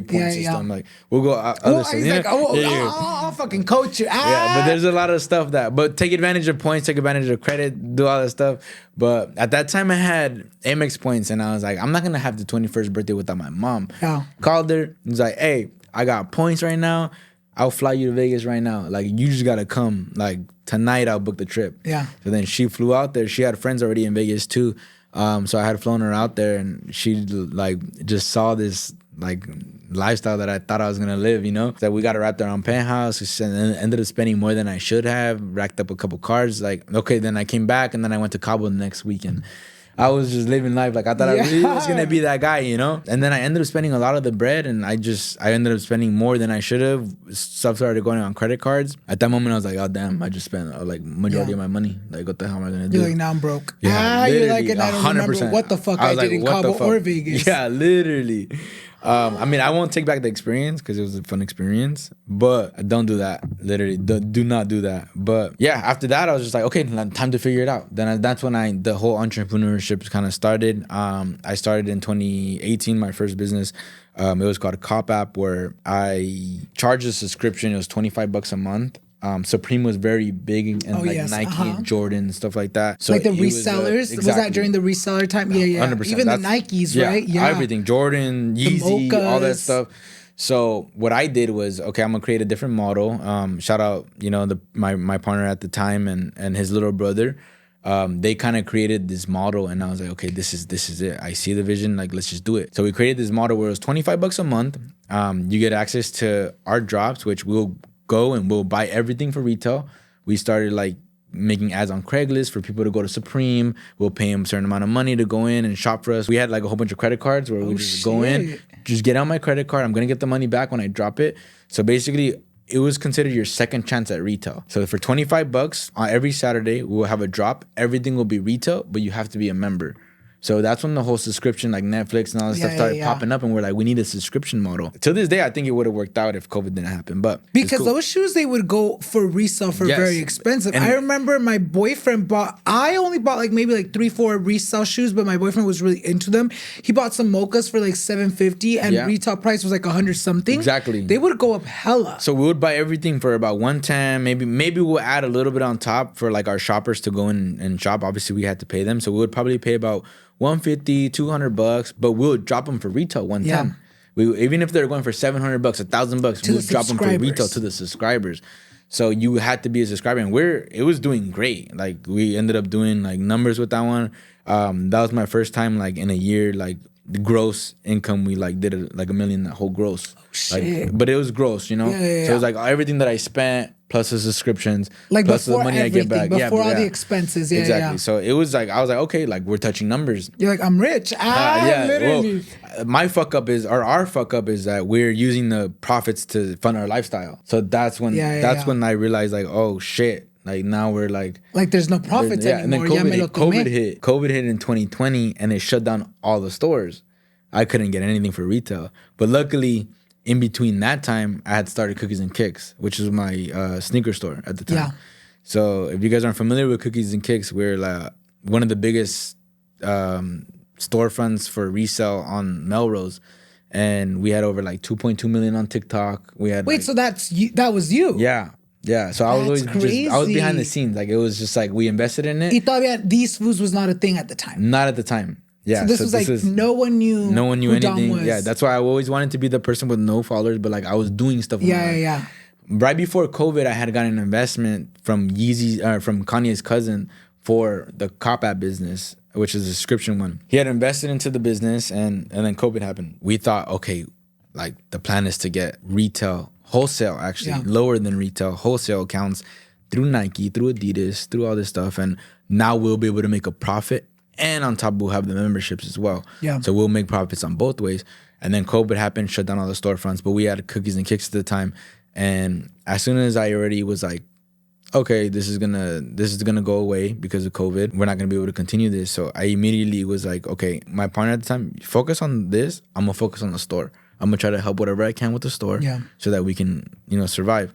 point system. Like we'll go other stuff. He's like, I'll fucking coach you. Yeah, but there's a lot of stuff but take advantage of points, take advantage of credit, do all that stuff. But at that time I had Amex points and I was like, I'm not gonna have the 21st birthday without my mom. Yeah. Called her. Was like, hey, I got points right now. I'll fly you to Vegas right now. Like you just gotta come. Like tonight I'll book the trip. Yeah. So then she flew out there. She had friends already in Vegas too. So I had flown her out there and she like just saw this like lifestyle that I thought I was gonna live, you know? That we got her out there on penthouse and ended up spending more than I should have, racked up a couple cards. Like, okay, then I came back and then I went to Cabo the next weekend. I was just living life like I thought I really was gonna be that guy, you know? And then I ended up spending a lot of the bread and I ended up spending more than I should have. Stuff started going on credit cards. At that moment I was like, oh damn, I just spent like majority of my money. Like what the hell am I gonna do? You're like, now I'm broke. Yeah, you're like, and I don't 100%. Remember what the fuck I did in Cabo or Vegas. Yeah, literally. I mean, I won't take back the experience because it was a fun experience, but don't do that. Literally, do not do that. But yeah, after that, I was just like, okay, time to figure it out. Then that's when the whole entrepreneurship kind of started. I started in 2018, my first business. It was called a Cop App where I charged a subscription. It was $25 a month. Supreme was very big and Nike, Jordan, stuff like that. So like the resellers, was that during the reseller time? Yeah. 100%. Even the Nikes, right? Yeah, everything. Jordan, Yeezy, all that stuff. So what I did was, okay, I'm gonna create a different model. Shout out, my partner at the time and his little brother. They kind of created this model and I was like, okay, this is it. I see the vision, like let's just do it. So we created this model where it was $25 a month. You get access to our drops, which we'll go and we'll buy everything for retail. We started like making ads on Craigslist for people to go to Supreme. We'll pay them a certain amount of money to go in and shop for us. We had like a whole bunch of credit cards where we just go in, just get out my credit card. I'm gonna get the money back when I drop it. So basically, it was considered your second chance at retail. So for $25 on every Saturday, we'll have a drop. Everything will be retail, but you have to be a member. So that's when the whole subscription, like Netflix and all that stuff started popping up and we're like, we need a subscription model. To this day, I think it would have worked out if COVID didn't happen, but because those shoes, they would go for resale for very expensive. And I remember my boyfriend I only bought like maybe like 3-4 resale shoes, but my boyfriend was really into them. He bought some mochas for like $750 and retail price was like $100 something. Exactly. They would go up hella. So we would buy everything for about $110. Maybe we'll add a little bit on top for like our shoppers to go in and shop. Obviously we had to pay them. So we would probably pay about $150, $200, but we'll drop them for retail $110. Yeah. Even if they're going for $700, $1,000, we'll drop them for retail to the subscribers. So you had to be a subscriber, and it was doing great. Like we ended up doing like numbers with that one. That was my first time like in a year, like the gross income we like did like $1 million, that whole gross. Oh, shit. Like, but it was gross, So it was like everything that I spent plus the subscriptions, like plus the money I get back. Before all the expenses. Yeah, exactly. So it was like, I was like, okay, like we're touching numbers. You're like, I'm rich. Literally. Well, my fuck up is, or our fuck up is that we're using the profits to fund our lifestyle. So that's when when I realized like, oh shit. Like now we're like there's no profits anymore. And then COVID hit. COVID hit in 2020 and it shut down all the stores. I couldn't get anything for retail. But luckily, in between that time, I had started Cookies and Kicks, which was my sneaker store at the time. Yeah. So if you guys aren't familiar with Cookies and Kicks, we're like one of the biggest storefronts for resale on Melrose. and we had over like 2.2 million on TikTok. We had so that's you. That was you. Yeah. So I was always crazy. I was behind the scenes. Like it was just like we invested in it. Y todavía These Foos was not a thing at the time. Not at the time. Yeah. So this was like no one knew who anything. Dom was. Yeah, that's why I always wanted to be the person with no followers, but like I was doing stuff. Yeah. Right before COVID, I had gotten an investment from from Kanye's cousin for the cop app business, which is a subscription one. He had invested into the business, and then COVID happened. We thought, okay, like the plan is to get wholesale actually, lower than retail, wholesale accounts through Nike, through Adidas, through all this stuff. And now we'll be able to make a profit. And on top, we'll have the memberships as well. Yeah. So we'll make profits on both ways. And then COVID happened, shut down all the storefronts. But we had Cookies and Kicks at the time. And as soon as I already was like, okay, this is gonna go away because of COVID. We're not gonna be able to continue this. So I immediately was like, okay, my partner at the time, focus on this. I'm gonna focus on the store. I'm gonna try to help whatever I can with the store, so that we can, survive.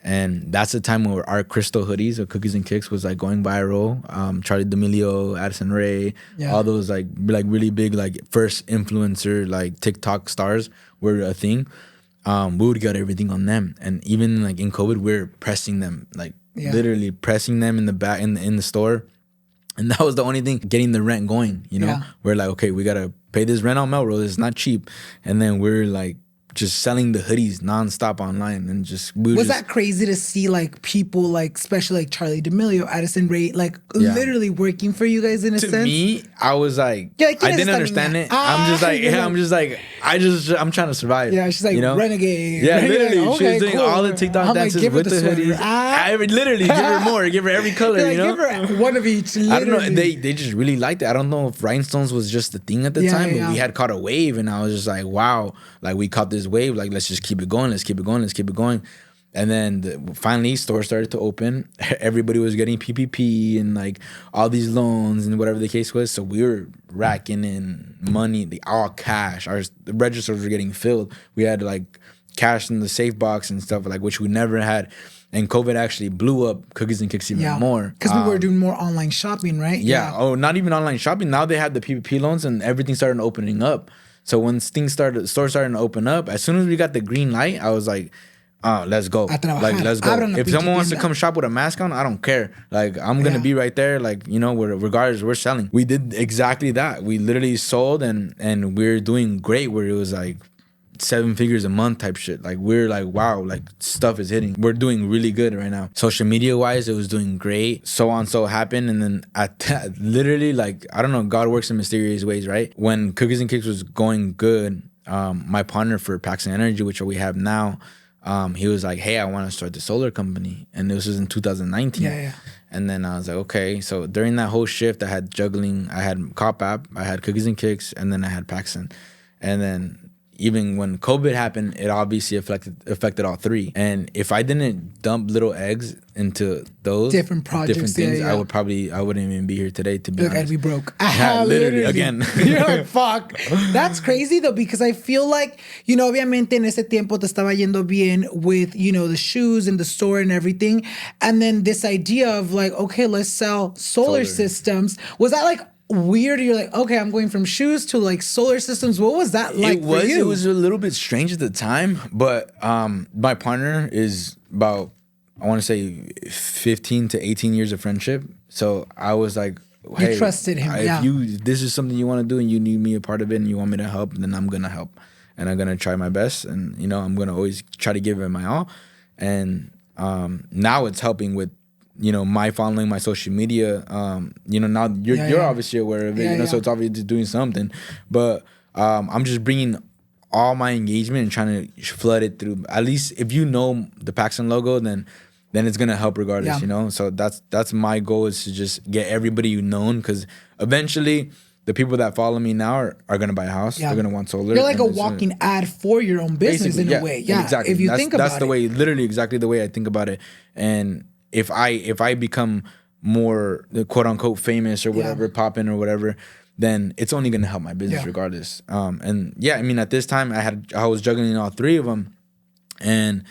And that's the time where our crystal hoodies of Cookies and Kicks was like going viral. Charlie D'Amelio, Addison Rae, all those like really big like first influencer like TikTok stars were a thing. We would get everything on them, and even like in COVID, we're pressing them, like literally pressing them in the back in the store. And that was the only thing getting the rent going, We're like, okay, we gotta pay this rent on Melrose. It's not cheap. And then we're like just selling the hoodies nonstop online, and was that crazy to see like people like, especially like Charlie D'Amelio, Addison Rae, like literally working for you guys in a sense? To me, I was like, I didn't understand it. I'm trying to survive. Yeah, she's like renegade. Yeah, literally, okay, she was doing all the TikTok dances with the hoodies. I would literally give her more, give her every color, Give her one of each. Literally. I don't know. They just really liked it. I don't know if rhinestones was just the thing at the time, but we had caught a wave, and I was just like, wow, like we caught this wave. Like let's just keep it going. Let's keep it going. Let's keep it going. And then finally, stores started to open. Everybody was getting PPP and like all these loans and whatever the case was. So we were racking in money, all cash. The registers were getting filled. We had like cash in the safe box and stuff like, which we never had. And COVID actually blew up Cookies and Kicks even more. Because we were doing more online shopping, right? Yeah. Oh, not even online shopping. Now they had the PPP loans and everything started opening up. So when stores started to open up, as soon as we got the green light, I was like, let's go. Like, let's go. If someone wants to come shop with a mask on, I don't care. Like, I'm going to be right there. Like, regardless, we're selling. We did exactly that. We literally sold and we're doing great, where it was like 7 figures a month type shit. Like we're like, wow, like stuff is hitting. We're doing really good right now. Social media wise, it was doing great. So on, so happened. And then literally like, I don't know, God works in mysterious ways, right? When Cookies and Kicks was going good, my partner for Paxton Energy, which we have now, he was like, hey, I want to start the solar company. And this was in 2019. Yeah. And then I was like, okay. So during that whole shift, I had juggling. I had Cop App, I had Cookies and Kicks, and then I had Paxton. And then even when COVID happened, it obviously affected all three. And if I didn't dump little eggs into those different projects, different things, I wouldn't even be here today, to be honest. I'd be broke. Literally, again. You're like, fuck. That's crazy though, because I feel like, obviamente en ese tiempo te estaba yendo bien with, the shoes and the store and everything. And then this idea of like, okay, let's sell solar systems. Was that like weird? You're like, okay, I'm going from shoes to like solar systems. What was that like for you? It was a little bit strange at the time, but my partner is about, I want to say 15 to 18 years of friendship. So I was like, hey, you trusted him. If this is something you want to do and you need me a part of it and you want me to help, then I'm going to help. And I'm going to try my best. And, I'm going to always try to give it my all. And now it's helping with, my following, my social media. Now you're obviously aware of it, so it's obviously doing something. But I'm just bringing all my engagement and trying to flood it through. At least if you know the Paxton logo, then it's gonna help regardless, So that's my goal, is to just get everybody known, because eventually the people that follow me now are gonna buy a house. They're gonna want solar. You're like a walking ad for your own business in a way. Yeah, exactly. If you think about it, that's the way, literally exactly the way I think about it. And if I become more quote unquote famous or whatever, popping or whatever, then it's only gonna help my business regardless. At this time I was juggling all three of them, and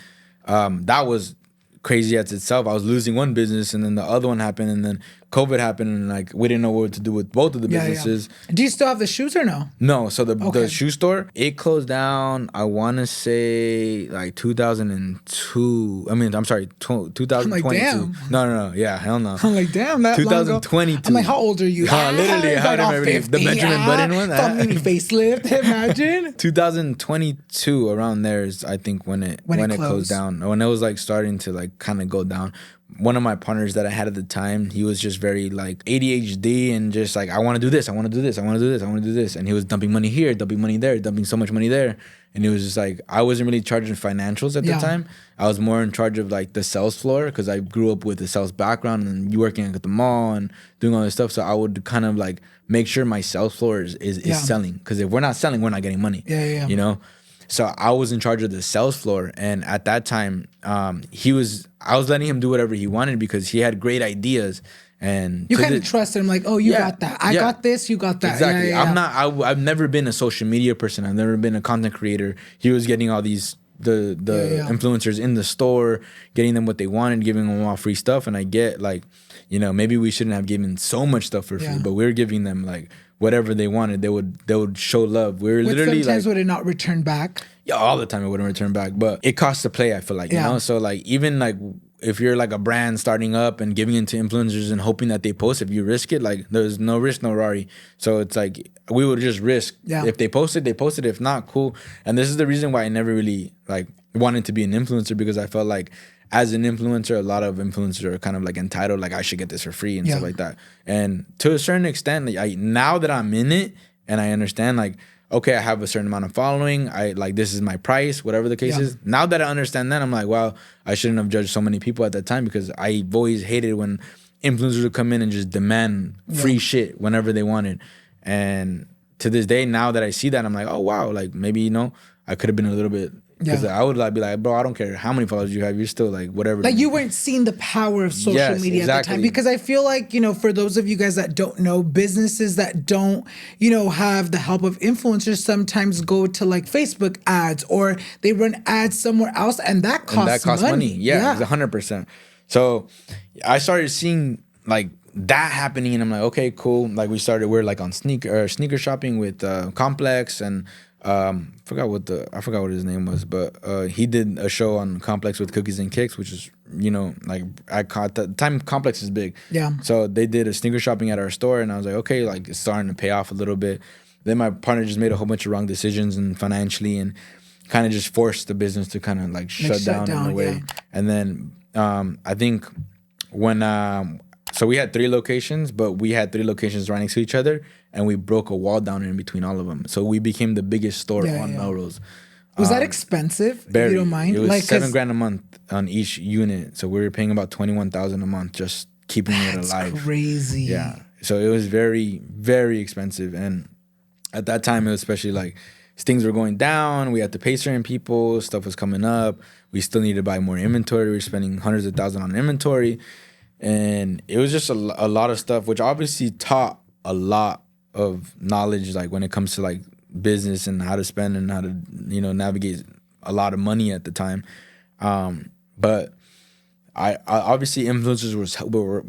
that was crazy as itself. I was losing one business, and then the other one happened, and then COVID happened and like we didn't know what to do with both of the businesses. Do you still have the shoes or no? No, so the shoe store, it closed down, I want to say like 2002. I mean, I'm sorry, 2022. I'm like, damn. No. Yeah, hell no. I'm like, damn, that 2022. I'm like, how old are you? Literally, how old am I? The Benjamin Button one? Some mini facelift, imagine. 2022, around there is, I think, when it closed down. When it was like starting to like kind of go down. One of my partners that I had at the time, he was just very like ADHD and just like, I want to do this, I want to do this, I want to do this, I want to do this. And he was dumping money here, dumping money there, dumping so much money there. And it was just like, I wasn't really charging financials at the time. I was more in charge of like the sales floor because I grew up with a sales background and you working at the mall and doing all this stuff. So I would kind of like make sure my sales floor is selling. Because if we're not selling, we're not getting money. You know? So I was in charge of the sales floor, and at that time, I was letting him do whatever he wanted because he had great ideas. And you kind of trusted him, like, oh, you got that. I got this, you got that. Exactly. I've never been a social media person. I've never been a content creator. He was getting all these the influencers in the store, getting them what they wanted, giving them all free stuff. And I get like, you know, maybe we shouldn't have given so much stuff for free, but we were giving them like whatever they wanted. They would show love. We were literally sometimes like, would it not return back? Yeah, all the time it wouldn't return back. But it costs to play, I feel like, you know? So like even like if you're like a brand starting up and giving it to influencers and hoping that they post, if you risk it, like there's no risk, no Rari. So it's like we would just risk. If they posted, they posted. If not, cool. And this is the reason why I never really like wanted to be an influencer, because I felt like as an influencer, a lot of influencers are kind of like entitled, like I should get this for free and stuff like that. And to a certain extent, like now that I'm in it and I understand, like, okay, I have a certain amount of following. I like, this is my price, whatever the case is. Now that I understand that, I'm like, wow, I shouldn't have judged so many people at that time, because I've always hated when influencers would come in and just demand free shit whenever they wanted. And to this day, now that I see that, I'm like, oh, wow, like maybe, you know, I could have been a little bit. Because I would like be like, bro, I don't care how many followers you have. You're still like whatever. Like you weren't seeing the power of social media at the time. Because I feel like, you know, for those of you guys that don't know, businesses that don't, you know, have the help of influencers sometimes go to like Facebook ads, or they run ads somewhere else, and that costs money. Yeah, it's 100%. So I started seeing like that happening, and I'm like, okay, cool. Like we're like on sneaker shopping with Complex, and I forgot what his name was, but he did a show on Complex with Cookies and Kicks, which is, you know, like at the time Complex is big. So they did a sneaker shopping at our store, and I was like, okay, like it's starting to pay off a little bit. Then my partner just made a whole bunch of wrong decisions and financially, and kind of just forced the business to kind of like shut down in a way. And then I think when so we had 3 locations, but we had 3 locations right next to each other, and we broke a wall down in between all of them. So we became the biggest store on Melrose. Was that expensive? Very. If you don't mind? It was like $7,000 a month on each unit. So we were paying about $21,000 a month just keeping it alive. That's crazy. Yeah. So it was very, very expensive. And at that time, it was especially like things were going down. We had to pay certain people. Stuff was coming up. We still needed to buy more inventory. We were spending hundreds of thousands on inventory. And it was just a lot of stuff, which obviously taught a lot of knowledge, like when it comes to like business and how to spend and how to, you know, navigate a lot of money at the time. But I obviously influencers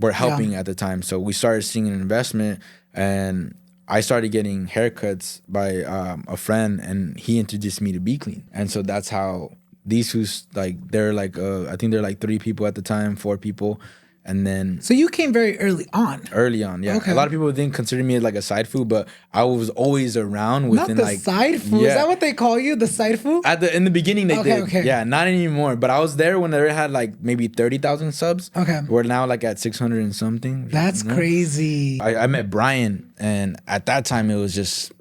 were helping at the time. So we started seeing an investment, and I started getting haircuts by a friend, and he introduced me to Be Clean. And so that's how these who's like, they're like, I think they're like 3 people at the time, 4 people. And then, so you came very early on. Yeah. Okay. A lot of people didn't consider me like a side food, but I was always around within. Not the side food. Is that what they call you, the side food? In the beginning they did. Okay. Yeah, not anymore. But I was there when they had like maybe 30,000 subs. Okay. We're now like at 600 and something. That's crazy. I met Brian, and at that time it was just,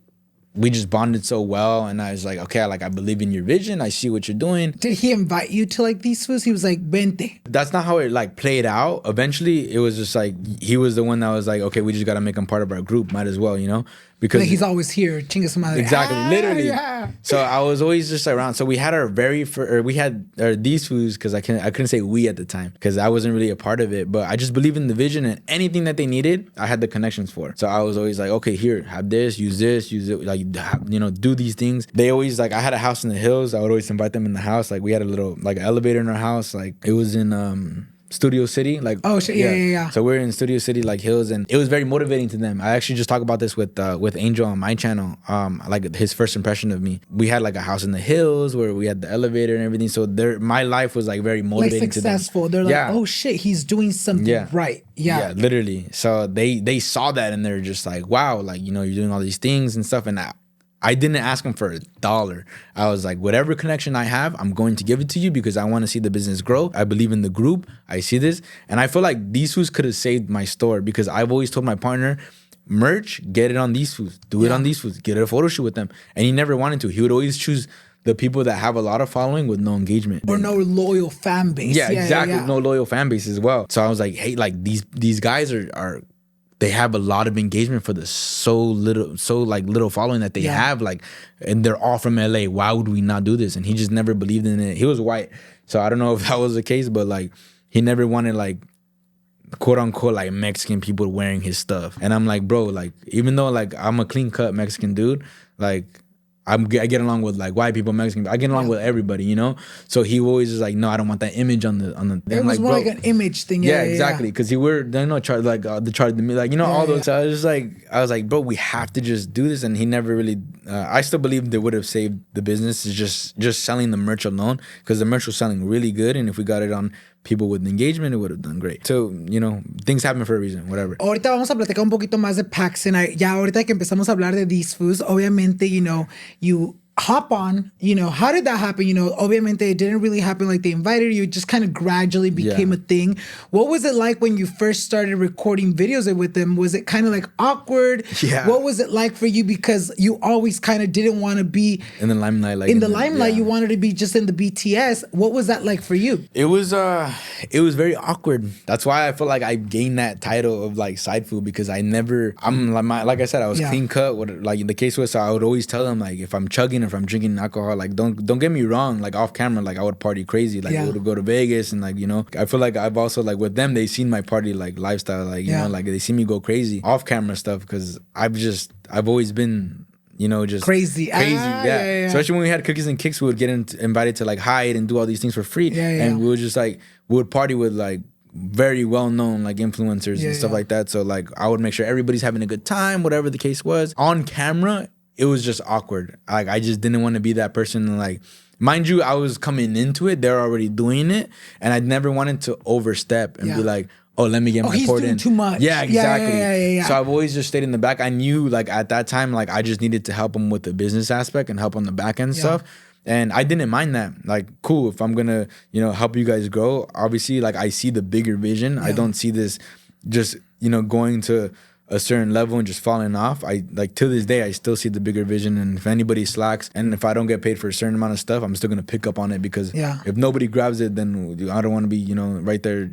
we just bonded so well, and I was like, okay, I believe in your vision. I see what you're doing. Did he invite you to like these foods? He was like, vente. That's not how it like played out. Eventually, it was just like, he was the one that was like, okay, we just got to make him part of our group. Might as well, you know? Because like he's always here, chinga su madre. Exactly, literally. Yeah. So I was always just around. So we had our these foods, because I couldn't say we at the time because I wasn't really a part of it. But I just believe in the vision, and anything that they needed, I had the connections for. So I was always like, okay, here, have this, use it, like, you know, do these things. They always like, I had a house in the hills. I would always invite them in the house. Like we had a little like elevator in our house. Like it was in Studio City, like yeah. So we're in Studio City, like Hills, and it was very motivating to them. I actually just talk about this with Angel on my channel. Like his first impression of me, we had like a house in the hills where we had the elevator and everything. So my life was like very motivating, like successful. To them. They're like, oh shit, he's doing something right. Yeah, literally. So they saw that and they're just like, wow, like you're doing all these things and stuff, and I didn't ask him for $1. I was like, whatever connection I have, I'm going to give it to you because I want to see the business grow. I believe in the group. I see this. And I feel like these foods could have saved my store because I've always told my partner, merch, get it on these foods. Do it on these foods. Get a photo shoot with them. And he never wanted to. He would always choose the people that have a lot of following with no engagement. Or no loyal fan base. Yeah, exactly. No loyal fan base as well. So I was like, hey, like these guys are they have a lot of engagement for the so little following that they have, like, and they're all from LA. Why would we not do this? And he just never believed in it. He was white, so I don't know if that was the case, but like he never wanted like quote unquote like Mexican people wearing his stuff. And I'm like, bro, like even though like I'm a clean cut Mexican dude, like I get along with like white people, Mexican. I get along with everybody, So he always is like, no, I don't want that image on the. It was more like an image thing. Yeah, exactly. Because charge like the charge the like all those. So I was like, bro, we have to just do this, and he never really. I still believe they would have saved the business. Is just selling the merch alone because the merch was selling really good, and if we got it on people with engagement, it would have done great. So, things happen for a reason, whatever. Ahorita vamos a platicar un poquito más de Paxton. Ya ahorita que empezamos a hablar de these foods, obviamente, you hop on, how did that happen? Obviamente it didn't really happen like they invited you. It just kind of gradually became a thing. What was it like when you first started recording videos with them? Was it kind of like awkward? Yeah. What was it like for you? Because you always kind of didn't want to be in the limelight. Like in the limelight, you wanted to be just in the BTS. What was that like for you? It was very awkward. That's why I feel like I gained that title of like side food because like I said, I was clean cut. Like in the case was, so I would always tell them like if I'm chugging, if I'm drinking alcohol, like don't get me wrong, like off camera, like I would party crazy, like I would go to Vegas and like I feel like I've also like with them, they seen my party like lifestyle, like like they see me go crazy off camera stuff because I've always been just crazy. Yeah. Especially when we had Cookies and Kicks, we would get invited to like hide and do all these things for free, and we would just like we would party with like very well-known like influencers and stuff like that. So like I would make sure everybody's having a good time, whatever the case was. On camera, it was just awkward. Like I just didn't want to be that person. Like, mind you, I was coming into it. They're already doing it, and I never wanted to overstep and be like, "Oh, let me get my port in." He's doing too much. Yeah, exactly. Yeah. So I've always just stayed in the back. I knew like at that time, like I just needed to help him with the business aspect and help on the back end stuff. And I didn't mind that. Like, cool. If I'm gonna, help you guys grow, obviously, like I see the bigger vision. I don't see this just, going to a certain level and just falling off. I like to this day I still see the bigger vision, and if anybody slacks and if I don't get paid for a certain amount of stuff, I'm still gonna pick up on it because if nobody grabs it, then I don't want to be right there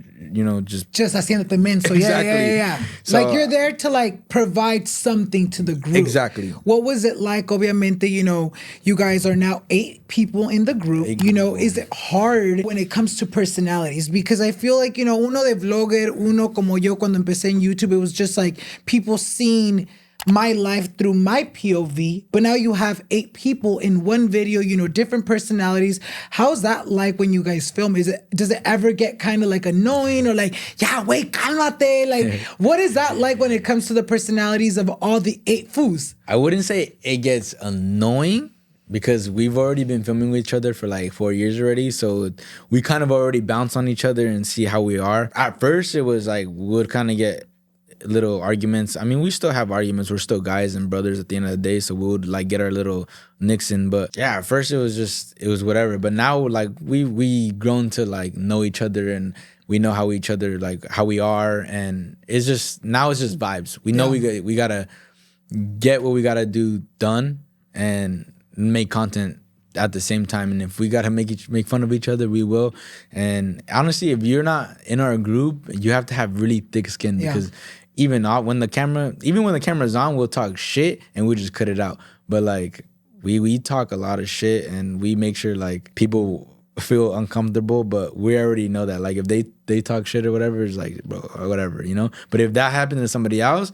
just haciéndote menso. Yeah. So, like you're there to like provide something to the group. Exactly. What was it like? Obviamente, you guys are now 8 people in the group. Is it hard when it comes to personalities? Because I feel like uno de vlogger, uno como yo cuando empecé en YouTube, it was just like people seeing my life through my POV, but now you have 8 people in one video, different personalities. How's that like when you guys film? Does it ever get kind of like annoying or like, yeah, wait, cálmate? Like, what is that like when it comes to the personalities of all the 8 foos? I wouldn't say it gets annoying because we've already been filming with each other for like 4 years already. So we kind of already bounce on each other and see how we are. At first, it was like, we would kind of get little arguments. I mean, we still have arguments. We're still guys and brothers at the end of the day, so we would like get our little nicks in. But yeah, at first it was whatever. But now like we grown to like know each other and we know how each other like how we are, and it's just vibes. We know we gotta get what we gotta do done and make content at the same time, and if we gotta make fun of each other, we will. And honestly, if you're not in our group, you have to have really thick skin because even when the camera's on, we'll talk shit and we'll just cut it out. But like we talk a lot of shit and we make sure like people feel uncomfortable, but we already know that like if they talk shit or whatever, it's like, bro, or whatever, But if that happened to somebody else,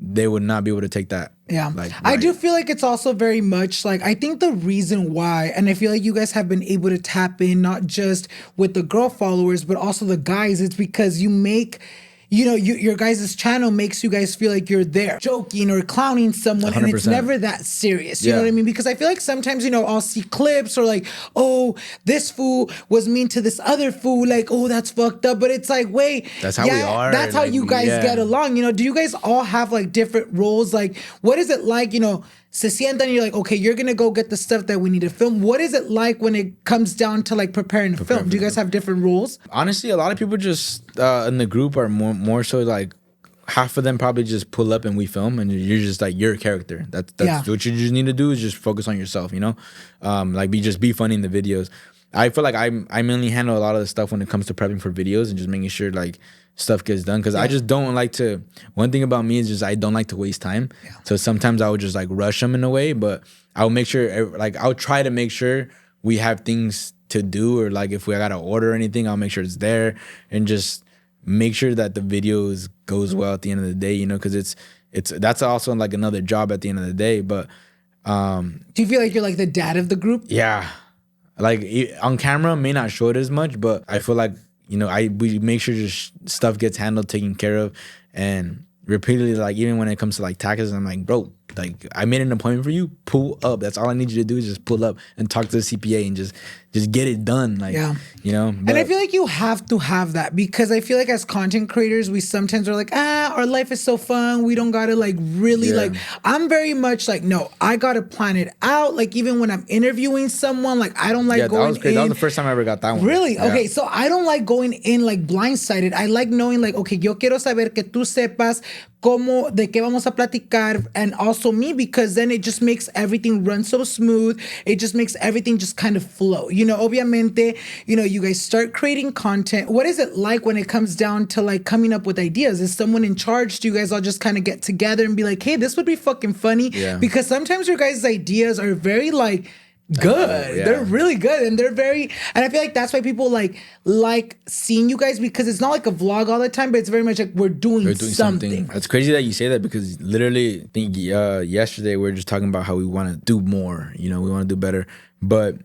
they would not be able to take that. Yeah. Like, I right. do feel like it's also very much like, I think the reason why, and I feel like you guys have been able to tap in not just with the girl followers, but also the guys, it's because you make, you know, your guys' channel makes you guys feel like you're there joking or clowning someone 100%. And it's never that serious. You know what I mean? Because I feel like sometimes, you know, I'll see clips or like, oh, this fool was mean to this other fool. Like, oh, that's fucked up. But it's like, wait. That's how we are. That's how you guys get along. You know, do you guys all have like different roles? Like, what is it like, you know, se sientan and you're like, okay, you're going to go get the stuff that we need to film. What is it like when it comes down to like preparing to film? Do you guys have different rules? Honestly, a lot of people just in the group are more so like half of them probably just pull up and we film and you're just like your character. That's what you just need to do is just focus on yourself, you know? Like be funny in the videos. I feel like I mainly handle a lot of the stuff when it comes to prepping for videos and just making sure like stuff gets done because I just don't like to. One thing about me is just I don't like to waste time. Yeah. So sometimes I would just like rush them in a way, but I'll make sure like I'll try to make sure we have things to do or like if we gotta order anything, I'll make sure it's there and just make sure that the videos goes well at the end of the day. You know, because it's that's also like another job at the end of the day. But do you feel like you're like the dad of the group? Yeah. Like on camera may not show it as much, but I feel like, you know, we make sure just stuff gets handled, taken care of, and repeatedly, like even when it comes to like taxes, I'm like, bro, like I made an appointment for you, pull up. That's all I need you to do is just pull up and talk to the CPA and just get it done. Like, you know. But, and I feel like you have to have that because I feel like as content creators, we sometimes are like, our life is so fun. We don't gotta like really like. I'm very much like, no, I gotta plan it out. Like even when I'm interviewing someone, like I don't like going that was crazy. in. That was the first time I ever got that one. Really? Yeah. Okay, so I don't like going in like blindsided. I like knowing like, okay, yo quiero saber que tú sepas cómo, de qué vamos a platicar, and also me, because then it just makes everything run so smooth. It just makes everything just kind of flow. You know, obviamente, you know, you guys start creating content. What is it like when it comes down to like coming up with ideas? Is someone in charge? Do you guys all just kind of get together and be like, hey, this would be fucking funny? Yeah. Because sometimes your guys' ideas are very like, good. Yeah. They're really good and they're very, and I feel like that's why people like seeing you guys, because it's not like a vlog all the time, but it's very much like we're doing something. It's crazy that you say that because literally I think yesterday we were just talking about how we want to do more, you know, we want to do better. But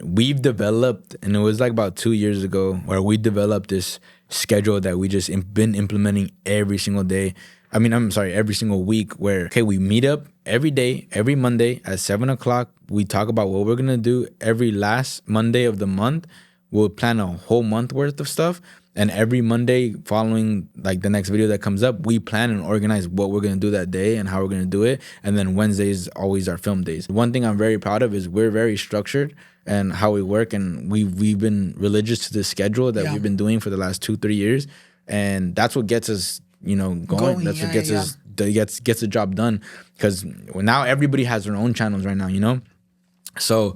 we've developed, and it was like about 2 years ago where we developed this schedule that we just been implementing every single day. Every single week where, okay, we meet up every day, every Monday at 7 o'clock. We talk about what we're going to do every last Monday of the month. We'll plan a whole month worth of stuff. And every Monday following like the next video that comes up, we plan and organize what we're going to do that day and how we're going to do it. And then Wednesdays always our film days. One thing I'm very proud of is we're very structured and how we work. And we've been religious to the schedule that we've been doing for the last 2-3 years. And that's what gets us, you know, going. That's what gets us gets the job done, because now everybody has their own channels right now, you know. So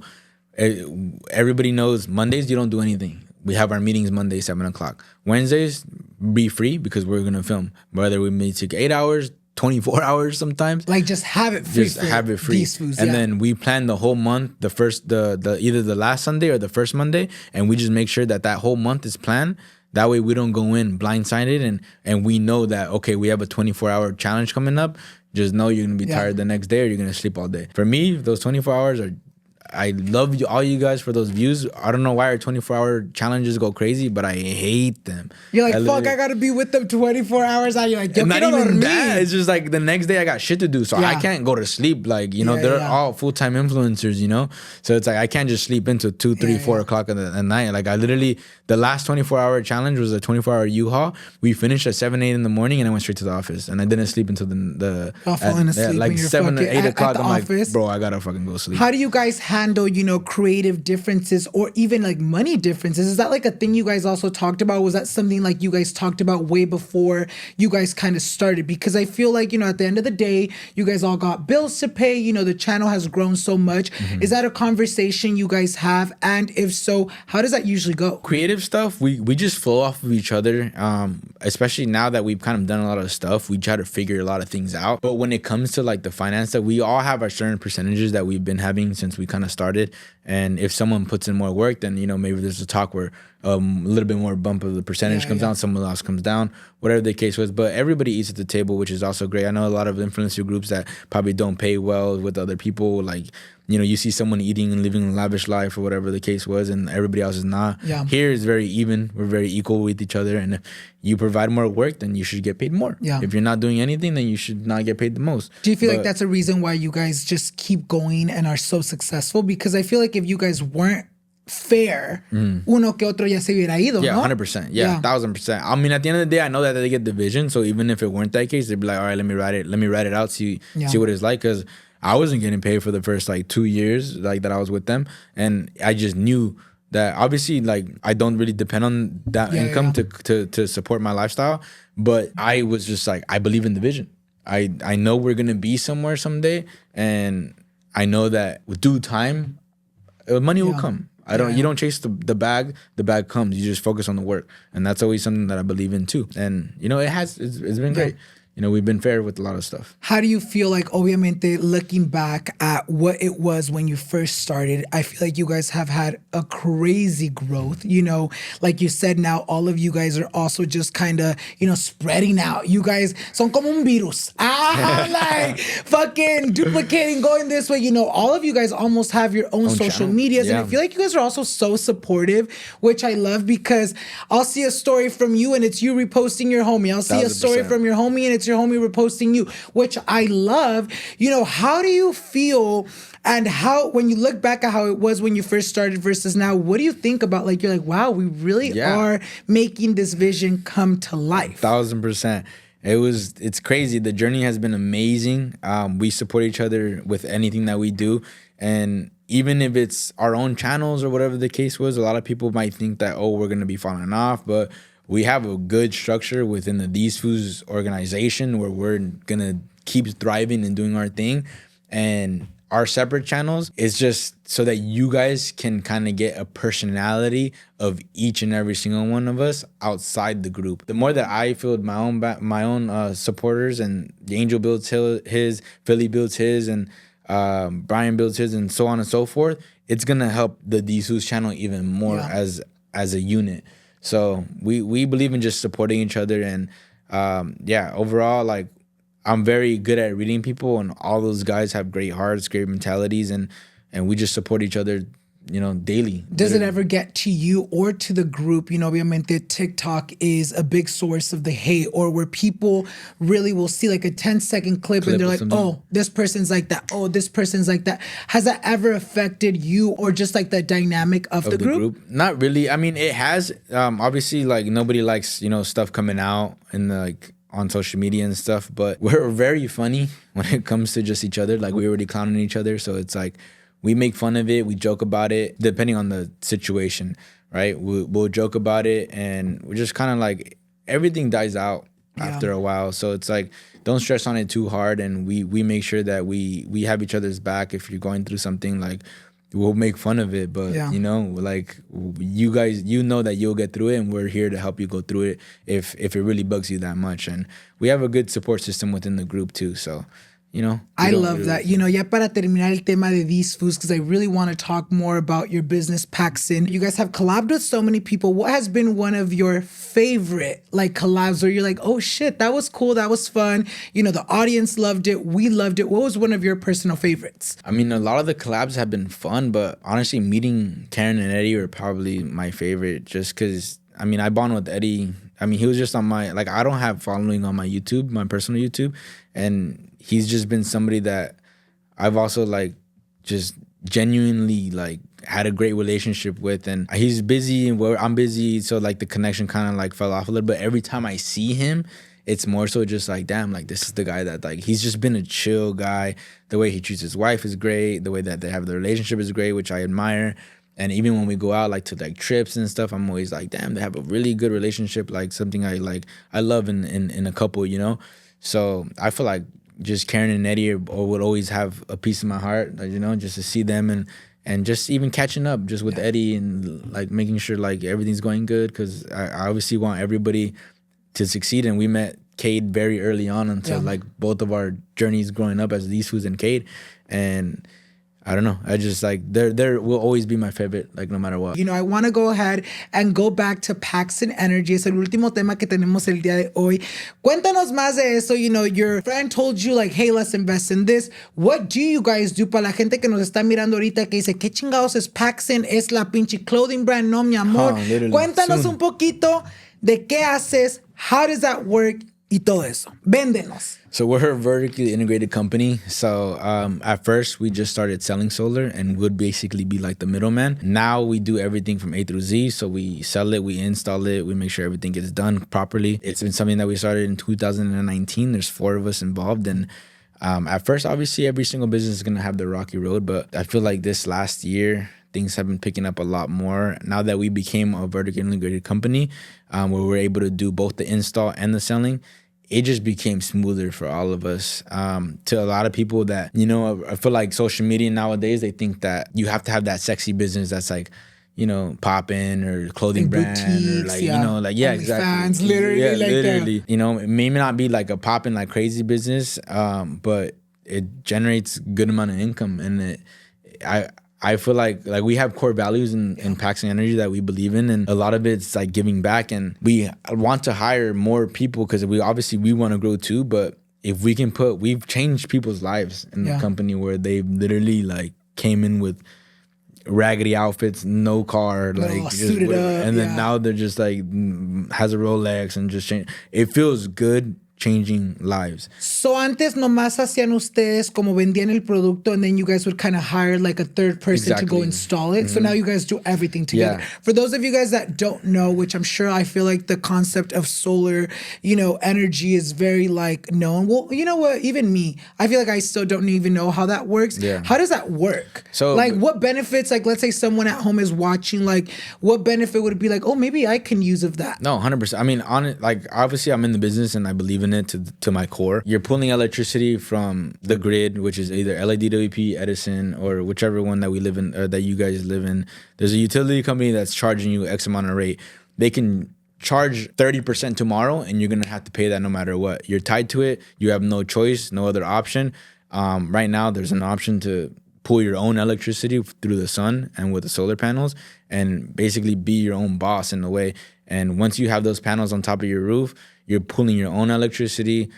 everybody knows Mondays you don't do anything. We have our meetings Monday 7 o'clock. Wednesdays be free because we're gonna film. Whether we may take 8 hours, 24 hours sometimes. Like just have it free. Just have it free. And then we plan the whole month, the either the last Sunday or the first Monday, and we just make sure that whole month is planned. That way we don't go in blindsided and we know that, okay, we have a 24-hour challenge coming up. Just know you're going to be tired the next day or you're going to sleep all day. For me, those 24 hours are, I love all you guys for those views. I don't know why our 24-hour challenges go crazy, but I hate them. You're like, fuck, I got to be with them 24 hours. You're like, yo, not even that. It's just like the next day I got shit to do. So I can't go to sleep. Like, you know, they're all full-time influencers, you know? So it's like I can't just sleep into 2, 3, 4 o'clock at night. Like I literally, the last 24-hour challenge was a 24-hour U-Haul. We finished at 7, 8 in the morning and I went straight to the office. And I didn't sleep until falling asleep like 7 or 8 o'clock. I'm office. Like, bro, I got to fucking go sleep. How do you guys handle, you know, creative differences or even like money differences? Is that like a thing you guys also talked about? Was that something like you guys talked about way before you guys kind of started? Because I feel like, you know, at the end of the day, you guys all got bills to pay. You know, the channel has grown so much. Mm-hmm. Is that a conversation you guys have? And if so, how does that usually go? Creative stuff, we just flow off of each other. Especially now that we've kind of done a lot of stuff, we try to figure a lot of things out. But when it comes to like the finance stuff, we all have our certain percentages that we've been having since we kind kind of started. And if someone puts in more work, then, you know, maybe there's a talk where a little bit more bump of the percentage comes down, someone else comes down, whatever the case was. But everybody eats at the table, which is also great. I know a lot of influencer groups that probably don't pay well with other people. Like, you know, you see someone eating and living a lavish life or whatever the case was, and everybody else is not. Yeah. Here is very even. We're very equal with each other. And if you provide more work, then you should get paid more. Yeah. If you're not doing anything, then you should not get paid the most. Do you feel like that's a reason why you guys just keep going and are so successful? Because I feel like if you guys weren't fair, uno que otro ya se hubiera ido, yeah, no? 100%. Yeah, 1,000%. I mean, at the end of the day, I know that they get division. So even if it weren't that case, they'd be like, all right, let me write it out, see what it's like. Because I wasn't getting paid for the first like 2 years like that I was with them. And I just knew that obviously like I don't really depend on that income to support my lifestyle. But I was just like, I believe in the vision. I know we're going to be somewhere someday. And I know that with due time, money will come. You don't chase the bag comes. You just focus on the work. And that's always something that I believe in too. And you know, it's been great. You know, we've been fair with a lot of stuff. How do you feel like, obviamente, looking back at what it was when you first started, I feel like you guys have had a crazy growth. You know, like you said, now all of you guys are also just kind of, you know, spreading out. You guys son como un virus. Like fucking duplicating, going this way. You know, all of you guys almost have your own social medias. And I feel like you guys are also so supportive, which I love, because I'll see a story from you and it's you reposting your homie. I'll see 1,000%. A story from your homie and it's your homie reposting you, which I love. You know, how do you feel, and how, when you look back at how it was when you first started versus now, what do you think about, like, you're like, wow, we really are making this vision come to life? 1,000%. It's crazy. The journey has been amazing. We support each other with anything that we do. And even if it's our own channels or whatever the case was, a lot of people might think that, oh, we're going to be falling off, but we have a good structure within the These Foos organization where we're going to keep thriving and doing our thing. And our separate channels is just so that you guys can kind of get a personality of each and every single one of us outside the group. The more that I field my own supporters, and Angel builds his, Philly builds his, and Brian builds his, and so on and so forth, it's going to help the These Foos channel even more as a unit. So we believe in just supporting each other. And overall, like, I'm very good at reading people, and all those guys have great hearts, great mentalities, and we just support each other, you know, daily. Does it ever get to you or to the group? You know, obviamente TikTok is a big source of the hate, or where people really will see like a 10-second clip and they're like, oh, this person's like that. Oh, this person's like that. Has that ever affected you, or just like the dynamic of the group? Not really. I mean, it has. Obviously, like, nobody likes, you know, stuff coming out in the, like, on social media and stuff, but we're very funny when it comes to just each other. Like, we're already clowning each other, so it's like we make fun of it, we joke about it, depending on the situation, right? We'll joke about it, and we're just kind of like, everything dies out after a while. So it's like, don't stress on it too hard, and we make sure that we have each other's back. If you're going through something, like, we'll make fun of it, but you know, like, you guys, you know that you'll get through it, and we're here to help you go through it if it really bugs you that much. And we have a good support system within the group too, so, you know. I love that. You know, ya para terminar el tema de These Foos, because I really want to talk more about your business, Paxton. You guys have collabed with so many people. What has been one of your favorite, like, collabs where you're like, oh shit, that was cool, that was fun, you know, the audience loved it, we loved it? What was one of your personal favorites? I mean, a lot of the collabs have been fun, but honestly, meeting Karen and Eddie were probably my favorite, just because, I mean, I bond with Eddie. I mean, he was just on my, like, I don't have following on my YouTube, my personal YouTube, and he's just been somebody that I've also, like, just genuinely, like, had a great relationship with. And he's busy and I'm busy, so, like, the connection kind of, like, fell off a little bit. Every time I see him, it's more so just like, damn, like, this is the guy that, like, he's just been a chill guy. The way he treats his wife is great. The way that they have the relationship is great, which I admire. And even when we go out, like, to, like, trips and stuff, I'm always like, damn, they have a really good relationship, like, something I love in a couple, you know? So I feel like just Karen and Eddie would always have a piece of my heart, you know, just to see them, and just even catching up just with Eddie, and, like, making sure, like, everything's going good, because I obviously want everybody to succeed. And we met Cade very early on until like, both of our journeys growing up as These Foos and Cade. And I don't know. I just like there will always be my favorite, like no matter what. You know, I want to go ahead and go back to Paxton Energy. Es el último tema que tenemos el día de hoy. Cuéntanos más de eso. You know, your friend told you like, hey, let's invest in this. What do you guys do? Para la gente que nos está mirando ahorita que dice, ¿qué chingados es Paxton? Es la pinche clothing brand. No, mi amor. Cuéntanos un poquito de qué haces. How does that work? Y todo eso. Véndenos. So we're a vertically integrated company. So at first we just started selling solar and would basically be like the middleman. Now we do everything from A through Z. So we sell it, we install it, we make sure everything gets done properly. It's been something that we started in 2019. There's 4 of us involved. And at first, obviously, every single business is going to have the rocky road. But I feel like this last year, things have been picking up a lot more. Now that we became a vertically integrated company, where we're able to do both the install and the selling, it just became smoother for all of us. To a lot of people that, you know, I feel like social media nowadays, they think that you have to have that sexy business that's like, you know, poppin' or clothing brand boutiques, or like, you know, like, yeah, exactly. Fans, literally, yeah, like literally. You know, it may not be like a poppin' like crazy business, but it generates good amount of income. And I feel like we have core values in Paxton Energy that we believe in, and a lot of it's like giving back, and we want to hire more people because we want to grow too. But if we can we've changed people's lives in the company where they literally like came in with raggedy outfits, no car, like suited up, and then now they're just like has a Rolex and just change. It feels good. Changing lives. So antes nomás hacían ustedes como vendían el producto and then you guys would kind of hire like a third person to go install it. So now you guys do everything together. Yeah. For those of you guys that don't know, which I'm sure I feel like the concept of solar, you know, energy is very like known. Well, you know what? Even me, I feel like I still don't even know how that works. Yeah. How does that work? So like what benefits, like let's say someone at home is watching, like what benefit would it be like, oh, maybe I can use of that? No, 100%. I mean, on it, like obviously I'm in the business and I believe in it to my core. You're pulling electricity from the grid, which is either LADWP, Edison, or whichever one that we live in, or that you guys live in. There's a utility company that's charging you X amount of rate. They can charge 30% tomorrow and you're gonna have to pay that no matter what. You're tied to it. You have no choice, no other option. Right now, there's an option to pull your own electricity through the sun and with the solar panels and basically be your own boss in a way. And once you have those panels on top of your roof, you're pulling your own electricity.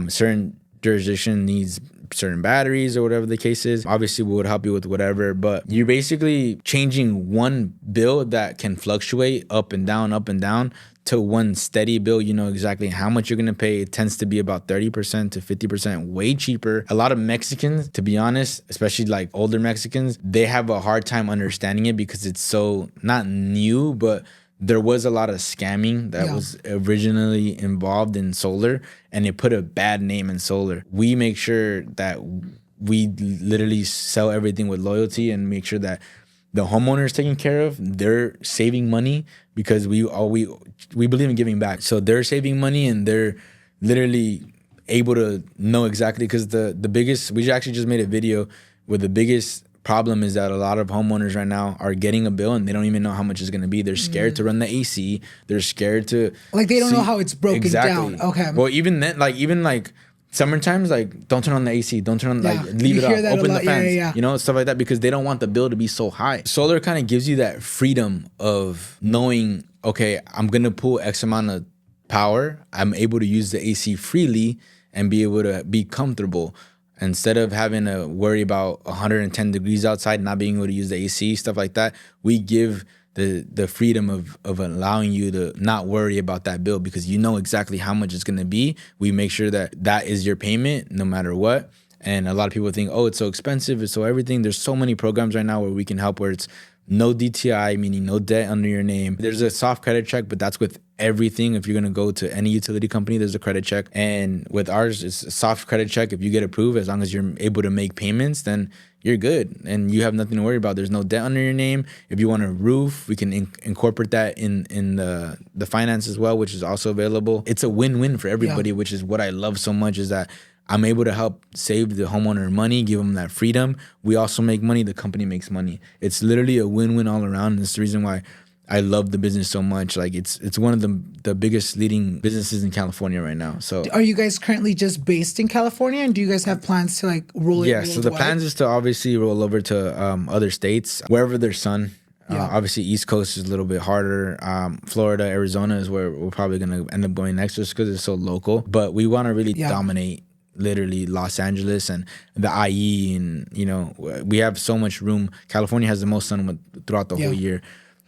Certain jurisdiction needs certain batteries or whatever the case is. Obviously, we would help you with whatever, but you're basically changing one bill that can fluctuate up and down to one steady bill. You know exactly how much you're going to pay. It tends to be about 30% to 50% way cheaper. A lot of Mexicans, to be honest, especially like older Mexicans, they have a hard time understanding it because it's so not new, but there was a lot of scamming that was originally involved in solar, and it put a bad name in solar. We make sure that we literally sell everything with loyalty and make sure that the homeowner is taken care of. They're saving money because we believe in giving back. So they're saving money and they're literally able to know exactly, because the biggest, we actually just made a video where the biggest problem is that a lot of homeowners right now are getting a bill and they don't even know how much it's going to be. They're scared to run the AC. They're scared to like they don't know how it's broken down. Okay. Well, even then, like summertimes, like don't turn on the AC, don't turn on like leave it off, open the fans, you know, stuff like that, because they don't want the bill to be so high. Solar kind of gives you that freedom of knowing, okay, I'm going to pull X amount of power. I'm able to use the AC freely and be able to be comfortable. Instead of having to worry about 110 degrees outside, not being able to use the AC, stuff like that, we give the freedom of allowing you to not worry about that bill because you know exactly how much it's going to be. We make sure that that is your payment no matter what. And a lot of people think, oh, it's so expensive, it's so everything. There's so many programs right now where we can help, where it's no DTI, meaning no debt under your name. There's a soft credit check, but that's with everything. If you're going to go to any utility company, there's a credit check. And with ours, it's a soft credit check. If you get approved, as long as you're able to make payments, then you're good. And you have nothing to worry about. There's no debt under your name. If you want a roof, we can incorporate that in the finance as well, which is also available. It's a win-win for everybody, which is what I love so much, is that I'm able to help save the homeowner money, give them that freedom. We also make money. The company makes money. It's literally a win-win all around. And it's the reason why I love the business so much. Like it's one of the biggest leading businesses in California right now. So Are you guys currently just based in California, and do you guys have plans to like roll it? Yeah, so the plans is to obviously roll over to other states, wherever there's sun. Obviously, East Coast is a little bit harder. Florida, Arizona is where we're probably going to end up going next just because it's so local. But we want to really dominate literally Los Angeles and the IE. And, you know, we have so much room. California has the most sun throughout the whole year.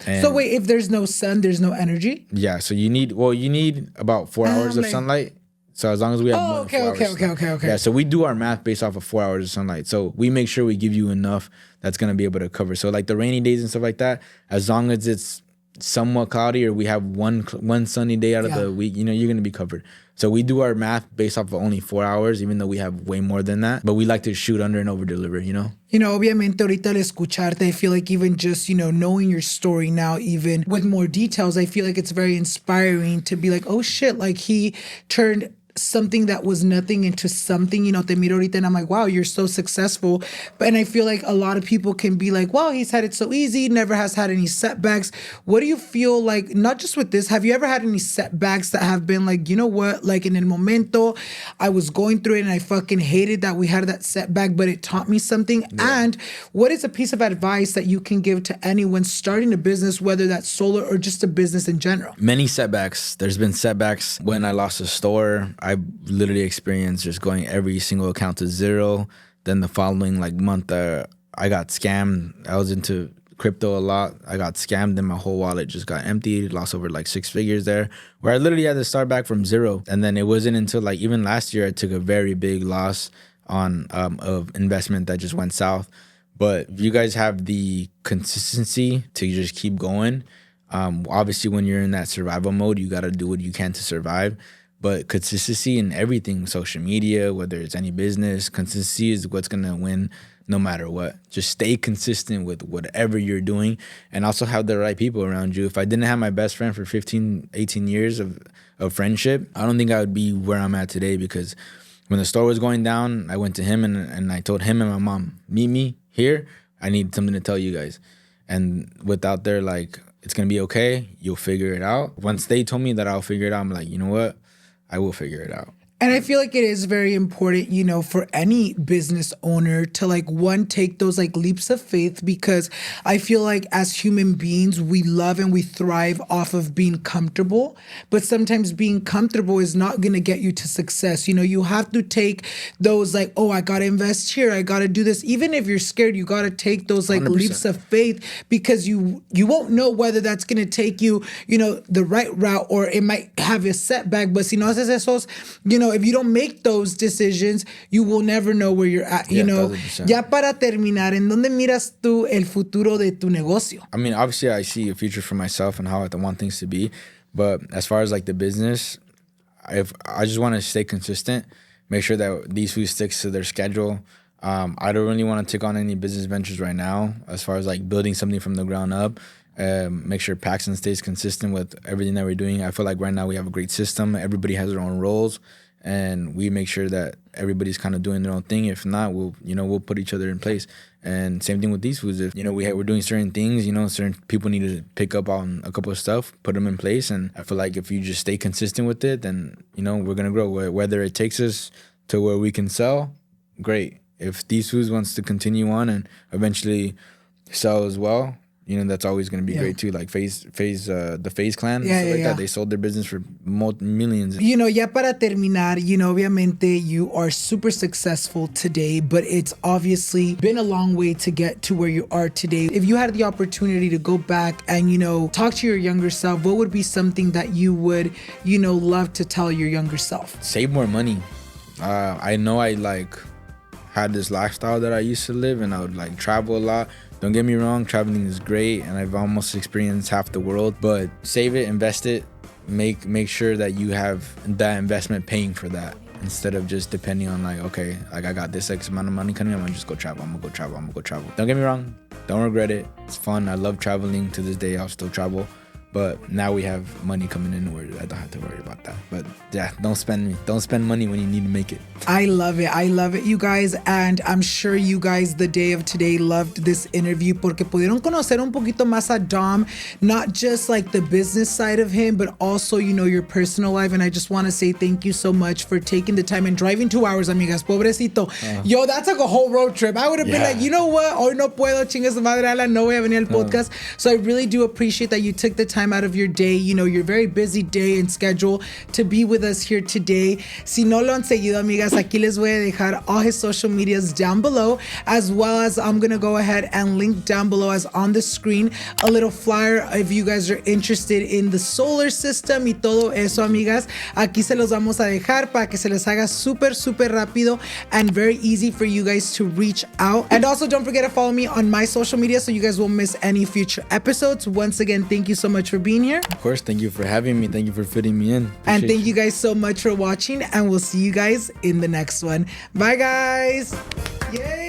And so wait, if there's no sun, there's no energy? Yeah, so you need about 4 hours of sunlight. So as long as we have more than 4 hours. Okay. Yeah, so we do our math based off of 4 hours of sunlight. So we make sure we give you enough that's going to be able to cover. So like the rainy days and stuff like that, as long as it's somewhat cloudy or we have one sunny day out of the week, you know, you're going to be covered. So we do our math based off of only 4 hours, even though we have way more than that. But we like to shoot under and over deliver, you know? You know, obviamente ahorita al escucharte, I feel like even just, you know, knowing your story now, even with more details, I feel like it's very inspiring to be like, oh shit, like he turned something that was nothing into something, you know, te miro ahorita and I'm like, wow, you're so successful. And I feel like a lot of people can be like, wow, he's had it so easy, never has had any setbacks. What do you feel like, not just with this, have you ever had any setbacks that have been like, you know what, like in el momento, I was going through it and I fucking hated that we had that setback, but it taught me something. Yeah. And what is a piece of advice that you can give to anyone starting a business, whether that's solar or just a business in general? Many setbacks. There's been setbacks when I lost a store. I literally experienced just going every single account to zero. Then the following like month, I got scammed. I was into crypto a lot. I got scammed and my whole wallet just got emptied. Lost over like 6 figures there, where I literally had to start back from zero. And then it wasn't until like even last year I took a very big loss on of investment that just went south. But if you guys have the consistency to just keep going, obviously when you're in that survival mode, you got to do what you can to survive. But consistency in everything, social media, whether it's any business, consistency is what's going to win no matter what. Just stay consistent with whatever you're doing and also have the right people around you. If I didn't have my best friend for 15, 18 years of friendship, I don't think I would be where I'm at today, because when the store was going down, I went to him and I told him and my mom, meet me here. I need something to tell you guys. And without their like, it's going to be okay, you'll figure it out. Once they told me that I'll figure it out, I'm like, you know what? I will figure it out. And I feel like it is very important, you know, for any business owner to like, one, take those like leaps of faith, because I feel like as human beings, we love and we thrive off of being comfortable. But sometimes being comfortable is not going to get you to success. You know, you have to take those like, oh, I got to invest here. I got to do this. Even if you're scared, you got to take those like 100%. Leaps of faith, because you won't know whether that's going to take you, you know, the right route, or it might have a setback. But si no haces esos, you know, if you don't make those decisions, you will never know where you're at. You know, 100%. Ya para terminar, ¿en dónde miras tú el futuro de tu negocio? I mean, obviously, I see a future for myself and how I want things to be. But as far as like the business, I just want to stay consistent, make sure that these food sticks to their schedule. I don't really want to take on any business ventures right now as far as like building something from the ground up. Make sure Paxton stays consistent with everything that we're doing. I feel like right now we have a great system. Everybody has their own roles, and we make sure that everybody's kind of doing their own thing. If not, we'll put each other in place. And same thing with these foods. If, you know, we're doing certain things, you know, certain people need to pick up on a couple of stuff, put them in place. And I feel like if you just stay consistent with it, then, you know, we're going to grow. Whether it takes us to where we can sell, great. If these foods wants to continue on and eventually sell as well, you know, that's always going to be great too. Like the Phase clan, that. They sold their business for millions. You know, ya para terminar, you know, obviamente you are super successful today, but it's obviously been a long way to get to where you are today. If you had the opportunity to go back and, you know, talk to your younger self, what would be something that you would, you know, love to tell your younger self? Save more money. I know I like had this lifestyle that I used to live, and I would like travel a lot. Don't get me wrong, traveling is great, and I've almost experienced half the world, but save it, invest it, make sure that you have that investment paying for that, instead of just depending on like, okay, like I got this X amount of money coming, I'm gonna just go travel, I'm gonna go travel. Don't get me wrong, don't regret it. It's fun. I love traveling. To this day, I'll still travel. But now we have money coming in where I don't have to worry about that. But yeah, don't spend money when you need to make it. I love it, you guys. And I'm sure you guys the day of today loved this interview porque pudieron conocer un poquito más a Dom, not just like the business side of him, but also, you know, your personal life. And I just want to say thank you so much for taking the time and driving 2 hours, amigas. Pobrecito. Yo, that's like a whole road trip. I would have been like, you know what? Hoy no puedo, chingue su madre, Alan, no voy a venir al podcast. So I really do appreciate that you took the time out of your day, you know, your very busy day and schedule to be with us here today. Si no lo han seguido, amigas, aquí les voy a dejar all his social medias down below, as well as I'm going to go ahead and link down below as on the screen a little flyer if you guys are interested in the solar system y todo eso, amigas. Aquí se los vamos a dejar para que se les haga súper rápido and very easy for you guys to reach out. And also don't forget to follow me on my social media so you guys won't miss any future episodes. Once again, thank you so much for being here. Of course, thank you for having me. Thank you for fitting me in. And thank you guys so much for watching, and we'll see you guys in the next one. Bye, guys. Yay.